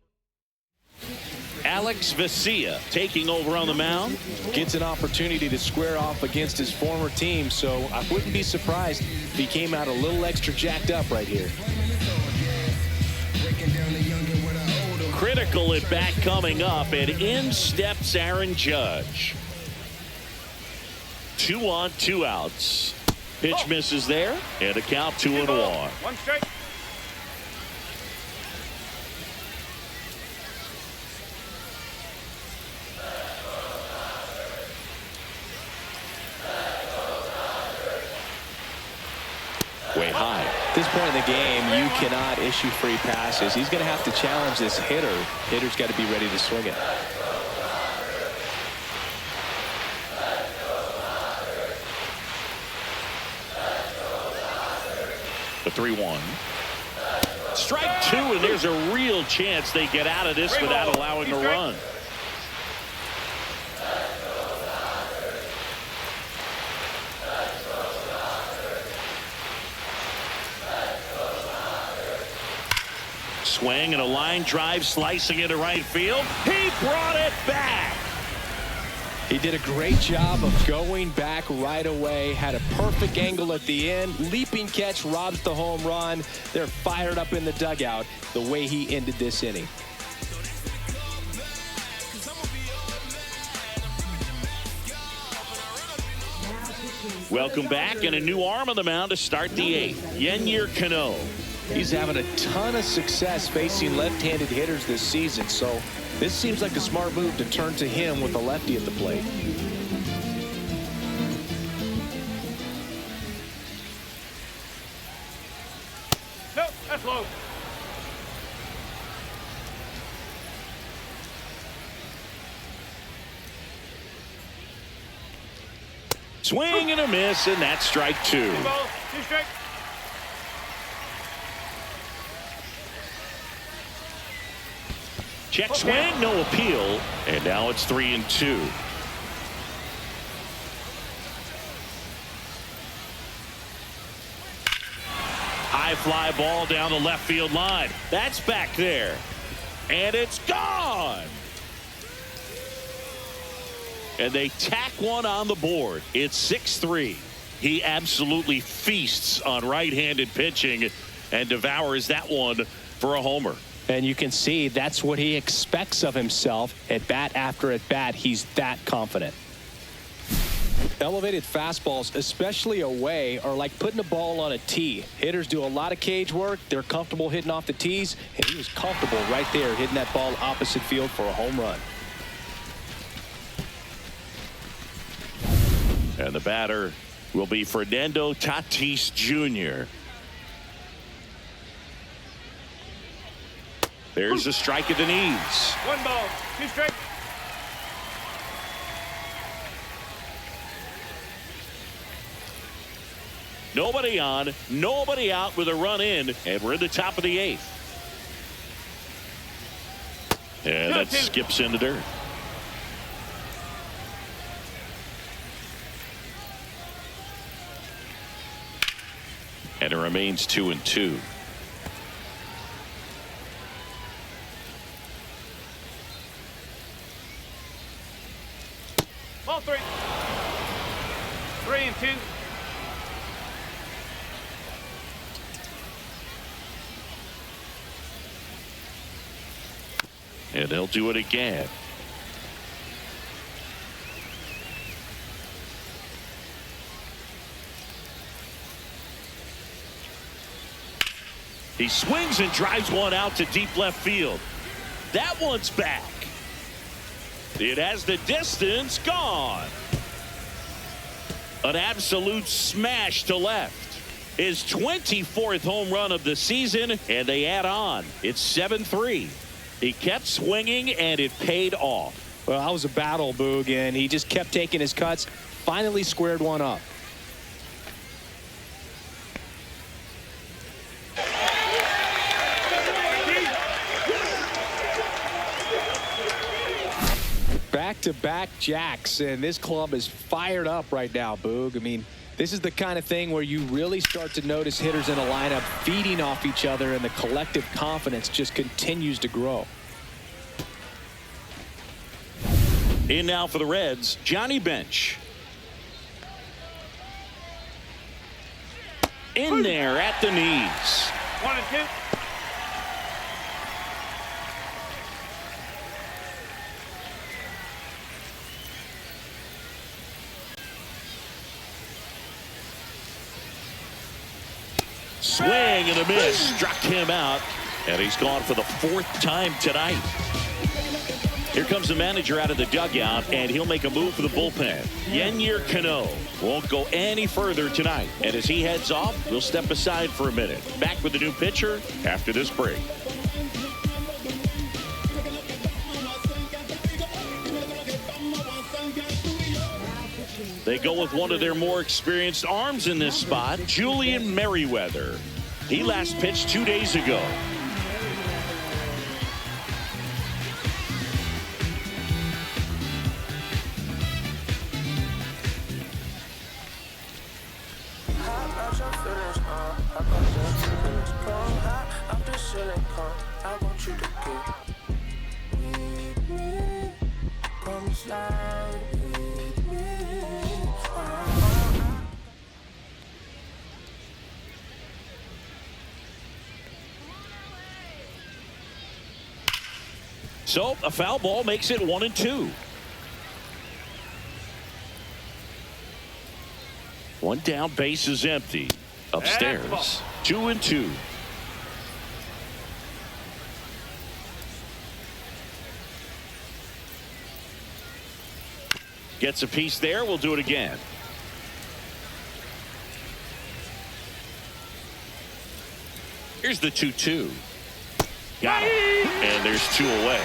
A: Alex Vesia taking over on the mound.
B: Gets an opportunity to square off against his former team, so I wouldn't be surprised if he came out a little extra jacked up right here.
A: Critical at bat coming up, and in steps Aaron Judge. 2 on, 2 outs. Pitch misses there, and a count 2-1.
C: 1 strike.
A: Way high.
B: At this point in the game, you cannot issue free passes. He's going to have to challenge this hitter. Hitter's got to be ready to swing it.
A: The 3-1. Strike 2, and there's a real chance they get out of this without allowing a run. Swing and a line drive slicing into right field. He brought it back.
B: He did a great job of going back right away. Had a perfect angle at the end. Leaping catch robs the home run. They're fired up in the dugout the way he ended this inning.
A: Welcome back, and a new arm on the mound to start the 8th. Yennier Cano.
B: He's having a ton of success facing left-handed hitters this season, so this seems like a smart move to turn to him with a lefty at the plate.
C: No, that's low.
A: Swing and a miss, and that's strike 2.
C: 2 balls, 2 strikes.
A: Check swing, no appeal, and now it's 3-2. High fly ball down the left field line. That's back there, and it's gone. And they tack one on the board. It's 6-3. he absolutely feasts on right-handed pitching and devours that one for a homer.
B: And you can see that's what he expects of himself at bat after at bat. He's that confident. Elevated fastballs, especially away, are like putting a ball on a tee. Hitters do a lot of cage work. They're comfortable hitting off the tees, and he was comfortable right there hitting that ball opposite field for a home run.
A: And the batter will be Fernando Tatis Jr. There's a strike at the knees.
C: 1 ball, 2 strikes.
A: Nobody on, nobody out with a run in, and we're in the top of the 8th. And that skips into dirt. And it remains 2-2.
C: Ball 3. 3-2.
A: And they'll do it again. He swings and drives one out to deep left field. That one's back. It has the distance, gone. An absolute smash to left. His 24th home run of the season, and they add on. It's 7-3. He kept swinging, and it paid off.
B: Well, that was a battle, Boog, and he just kept taking his cuts. Finally squared one up. Back-to-back jacks, and this club is fired up right now, Boog. I mean, this is the kind of thing where you really start to notice hitters in a lineup feeding off each other, and the collective confidence just continues to grow.
A: In now for the Reds, Johnny Bench. In there at the knees.
C: 1-2.
A: Swing and a miss. Struck him out. And he's gone for the 4th time tonight. Here comes the manager out of the dugout, and he'll make a move for the bullpen. Yennier Cano won't go any further tonight. And as he heads off, we'll step aside for a minute. Back with the new pitcher after this break. They go with one of their more experienced arms in this spot, Julian Merryweather. He last pitched 2 days ago. So a foul ball makes it 1-2. One down, base is empty. Upstairs, 2-2. Gets a piece there. We'll do it again. Here's the 2-2. Got him. And there's 2 away.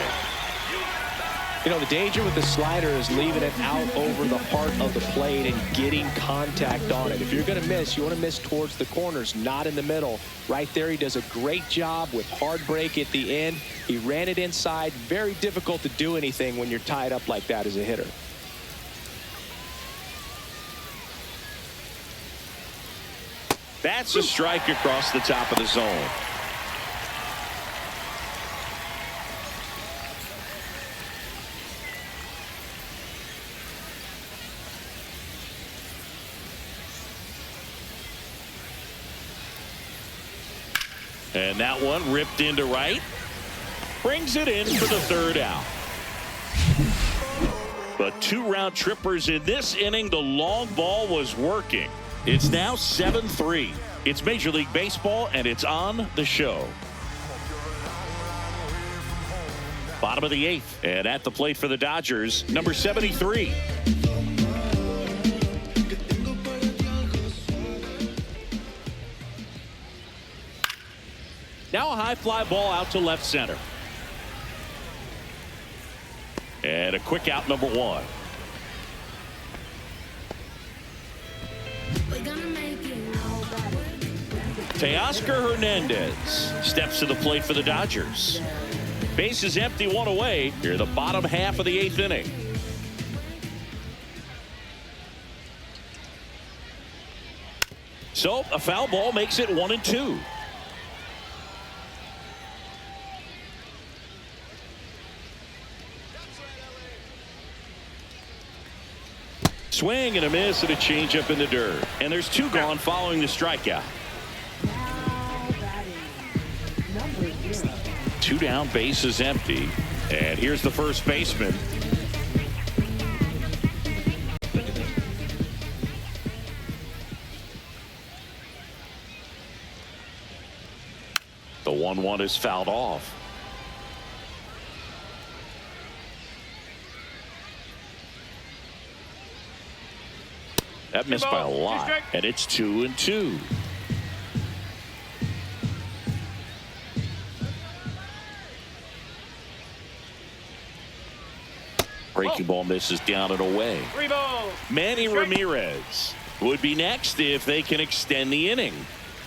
B: You know, the danger with the slider is leaving it out over the heart of the plate and getting contact on it. If you're going to miss, you want to miss towards the corners, not in the middle. Right there, he does a great job with hard break at the end. He ran it inside. Very difficult to do anything when you're tied up like that as a hitter.
A: That's a strike across the top of the zone. And that one ripped into right. Brings it in for the third out. But 2 round trippers in this inning. The long ball was working. It's now 7-3. It's Major League Baseball, and it's on the show. Bottom of the 8th, and at the plate for the Dodgers, number 73. Now a high fly ball out to left center. And a quick out, number 1. Teoscar Hernandez steps to the plate for the Dodgers. Base is empty, 1 away. Here the bottom half of the 8th inning. So a foul ball makes it 1-2. Swing and a miss and a changeup in the dirt. And there's 2 gone following the strikeout.
D: Now batting, number 0.
A: 2 down, base is empty. And here's the first baseman. The 1-1 is fouled off. That missed by a lot, and it's 2-2. Breaking ball misses down and away.
C: 3 balls.
A: Manny Ramirez would be next if they can extend the inning.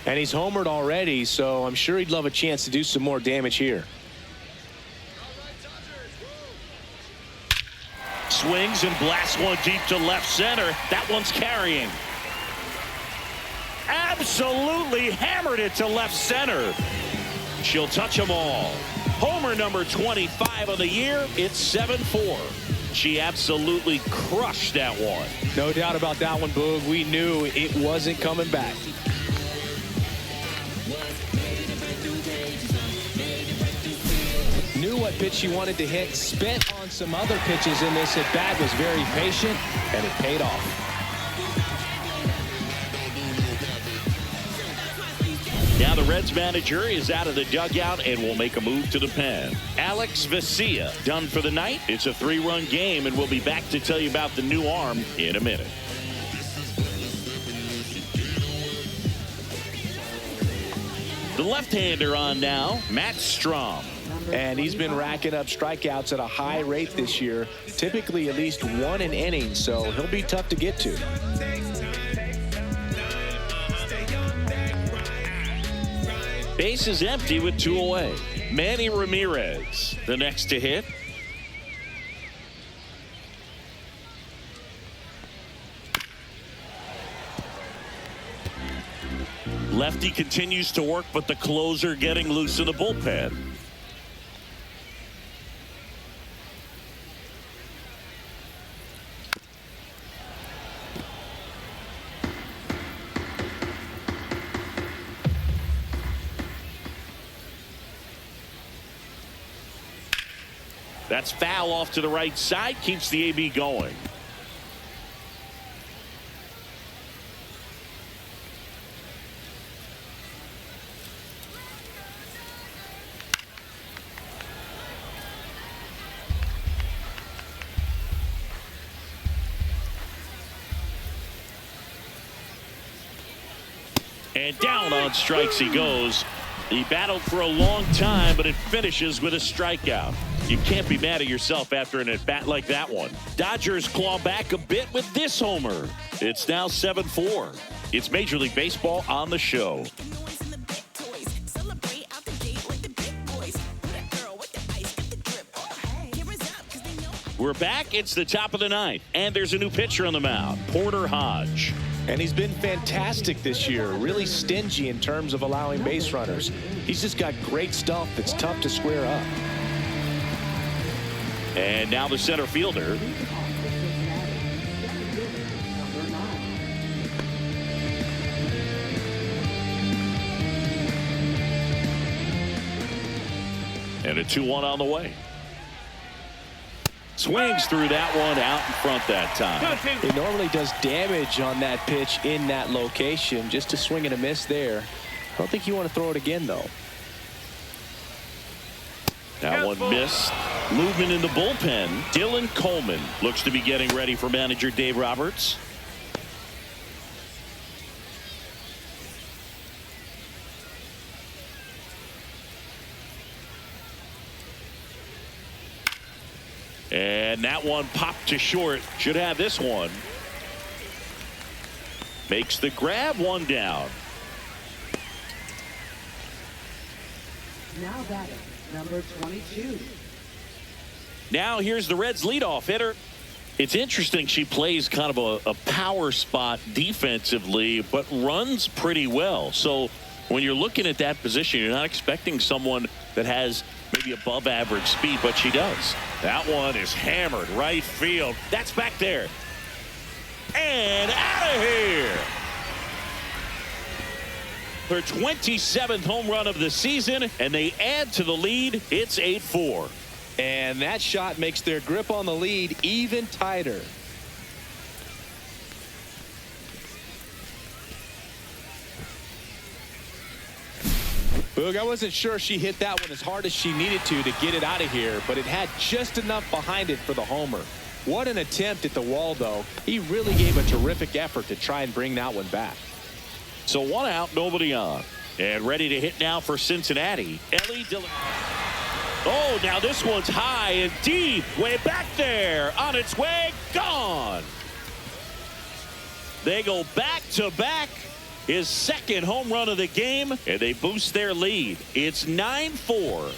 B: And he's homered already, so I'm sure he'd love a chance to do some more damage here.
A: Swings and blasts one deep to left center. That one's carrying. Absolutely hammered it to left center. She'll touch them all. Homer number 25 of the year. It's 7-4. She absolutely crushed that one.
B: No doubt about that one, Boog. We knew it wasn't coming back. Knew what pitch she wanted to hit. Spent on some other pitches in this at bat. Was very patient, and it paid off.
A: Now the Reds manager is out of the dugout and will make a move to the pen. Alex Vesia done for the night. It's a 3-run game, and we'll be back to tell you about the new arm in a minute. The left-hander on now, Matt Strahm.
B: And he's been racking up strikeouts at a high rate this year. Typically at least 1 an inning, so he'll be tough to get to.
A: Base is empty with 2 away. Manny Ramirez, the next to hit. Lefty continues to work, but the closer getting loose in the bullpen. That's foul off to the right side, keeps the AB going. And down on strikes he goes. He battled for a long time, but it finishes with a strikeout. You can't be mad at yourself after an at-bat like that one. Dodgers claw back a bit with this homer. It's now 7-4. It's Major League Baseball on the show. We're back. It's the top of the 9th, and there's a new pitcher on the mound, Porter Hodge.
B: And he's been fantastic this year, really stingy in terms of allowing base runners. He's just got great stuff that's tough to square up.
A: And now the center fielder. And a 2-1 on the way. Swings through that one out in front that time.
B: He normally does damage on that pitch in that location. Just a swing and a miss there. I don't think you want to throw it again, though.
A: That one missed. Movement in the bullpen. Dylan Coleman looks to be getting ready for manager Dave Roberts. And that one popped to short. Should have this one. Makes the grab, one down.
D: Now batting, number 22.
A: Now here's the Reds leadoff hitter. It's interesting, she plays kind of a power spot defensively, but runs pretty well. So when you're looking at that position, you're not expecting someone that has maybe above average speed, but she does. That one is hammered right field. That's back there. And out of here. Her 27th home run of the season, and they add to the lead. It's 8-4.
B: And that shot makes their grip on the lead even tighter. Boog, I wasn't sure she hit that one as hard as she needed to get it out of here, but it had just enough behind it for the homer. What an attempt at the wall, though. He really gave a terrific effort to try and bring that one back.
A: So 1 out, nobody on. And ready to hit now for Cincinnati, Ellie Dillon. Oh, now this one's high and deep, way back there, on its way, gone. They go back to back. His second home run of the game, and they boost their lead. It's 9-4.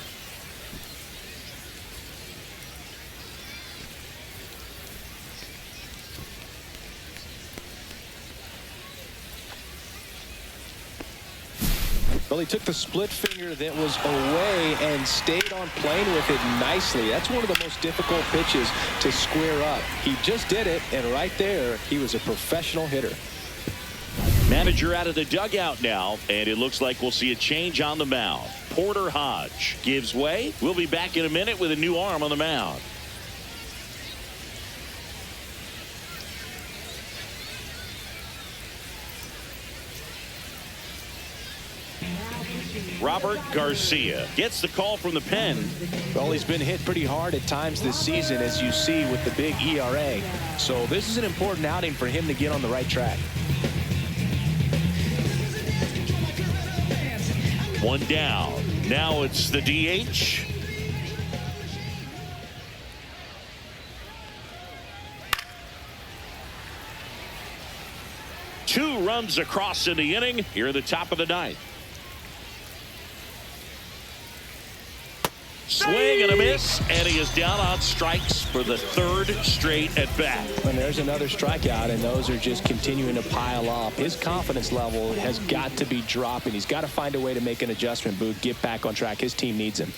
B: Well, he took the split finger that was away and stayed on plane with it nicely. That's one of the most difficult pitches to square up. He just did it, and right there, he was a professional hitter.
A: Manager out of the dugout now, and it looks like we'll see a change on the mound. Porter Hodge gives way. We'll be back in a minute with a new arm on the mound. Robert Garcia gets the call from the pen.
B: Well, he's been hit pretty hard at times this season, as you see with the big ERA. So this is an important outing for him to get on the right track.
A: One down. Now it's the DH. Two runs across in the inning here at the top of the ninth. Swing and a miss, and he is down on strikes for the third straight at bat.
B: And there's another strikeout, and those are just continuing to pile up. His confidence level has got to be dropping. He's got to find a way to make an adjustment, Boog, get back on track. His team needs him.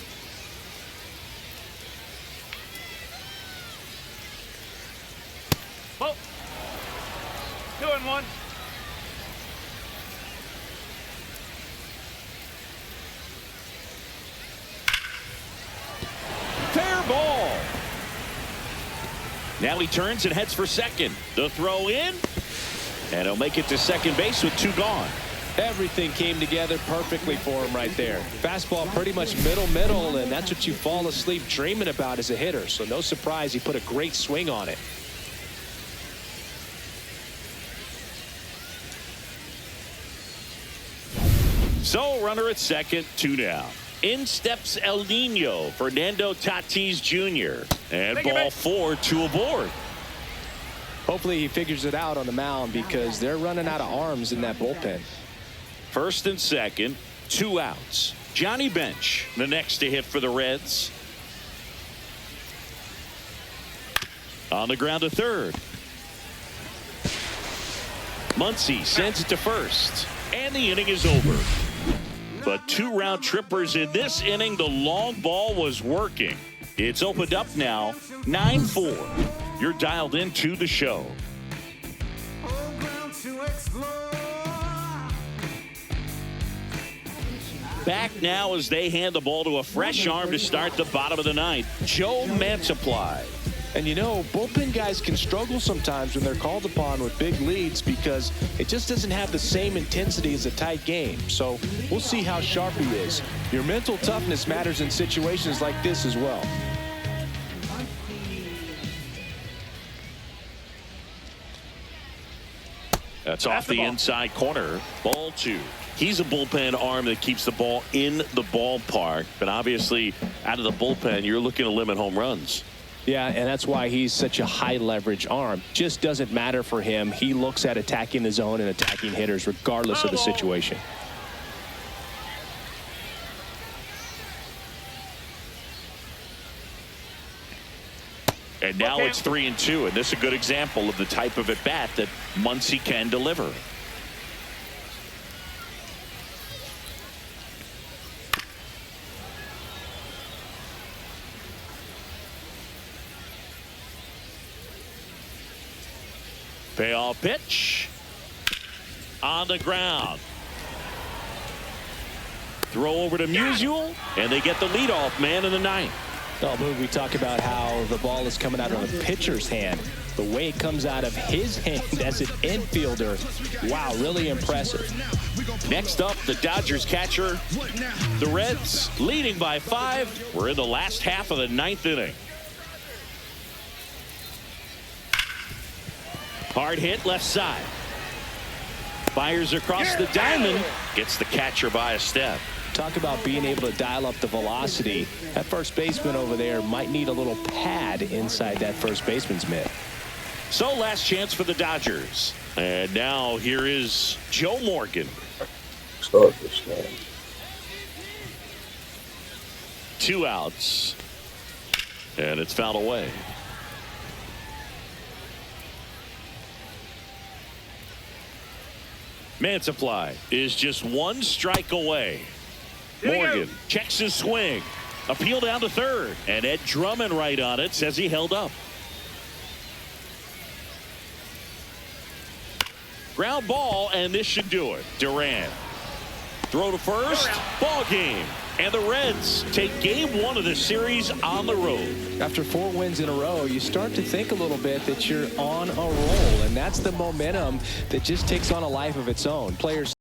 C: Oh. 2-1.
A: Fair ball. Now he turns and heads for second. The throw in, and he'll make it to second base with 2 gone.
B: Everything came together perfectly for him right there. Fastball pretty much middle, and that's what you fall asleep dreaming about as a hitter. So no surprise he put a great swing on it.
A: So runner at second, 2 down. In steps El Nino, Fernando Tatis Jr. And ball 4, 2 aboard.
B: Hopefully he figures it out on the mound, because they're running out of arms in that bullpen.
A: First and second, 2 outs. Johnny Bench, the next to hit for the Reds. On the ground to third. Muncy sends it to first, and the inning is over. But 2 round trippers in this inning. The long ball was working. It's opened up now, 9-4. You're dialed into the show. back now as they hand the ball to a fresh arm to start the bottom of the ninth. Joe Mantiply.
B: And you know, bullpen guys can struggle sometimes when they're called upon with big leads because it just doesn't have the same intensity as a tight game. So we'll see how sharp he is. Your mental toughness matters in situations like this as well.
A: That's off the inside corner. Ball 2. He's a bullpen arm that keeps the ball in the ballpark. But obviously, out of the bullpen, you're looking to limit home runs.
B: Yeah, and that's why he's such a high leverage arm. Just doesn't matter for him. He looks at attacking the zone and attacking hitters regardless of the situation.
A: And now it's 3-2, and this is a good example of the type of at-bat that Muncy can deliver. Payoff pitch on the ground. Throw over to Musial, and they get the leadoff man in the ninth.
B: Oh, Boog, we talk about how the ball is coming out of the pitcher's hand. The way it comes out of his hand as an infielder, wow, really impressive.
A: Next up, the Dodgers catcher. The Reds leading by 5. We're in the last half of the ninth inning. Hard hit left side. Fires across the diamond. Gets the catcher by a step.
B: Talk about being able to dial up the velocity. That first baseman over there might need a little pad inside that first baseman's mitt.
A: So last chance for the Dodgers. And now here is Joe Morgan.
E: Start this game.
A: 2 outs. And it's fouled away. Mantiply is just 1 strike away. Morgan checks his swing. Appeal down to third. And Ed Drummond right on it says he held up. Ground ball, and this should do it. Duran. Throw to first. Ball game. And the Reds take game 1 of the series on the road.
B: After 4 wins in a row, you start to think a little bit that you're on a roll. And that's the momentum that just takes on a life of its own. Players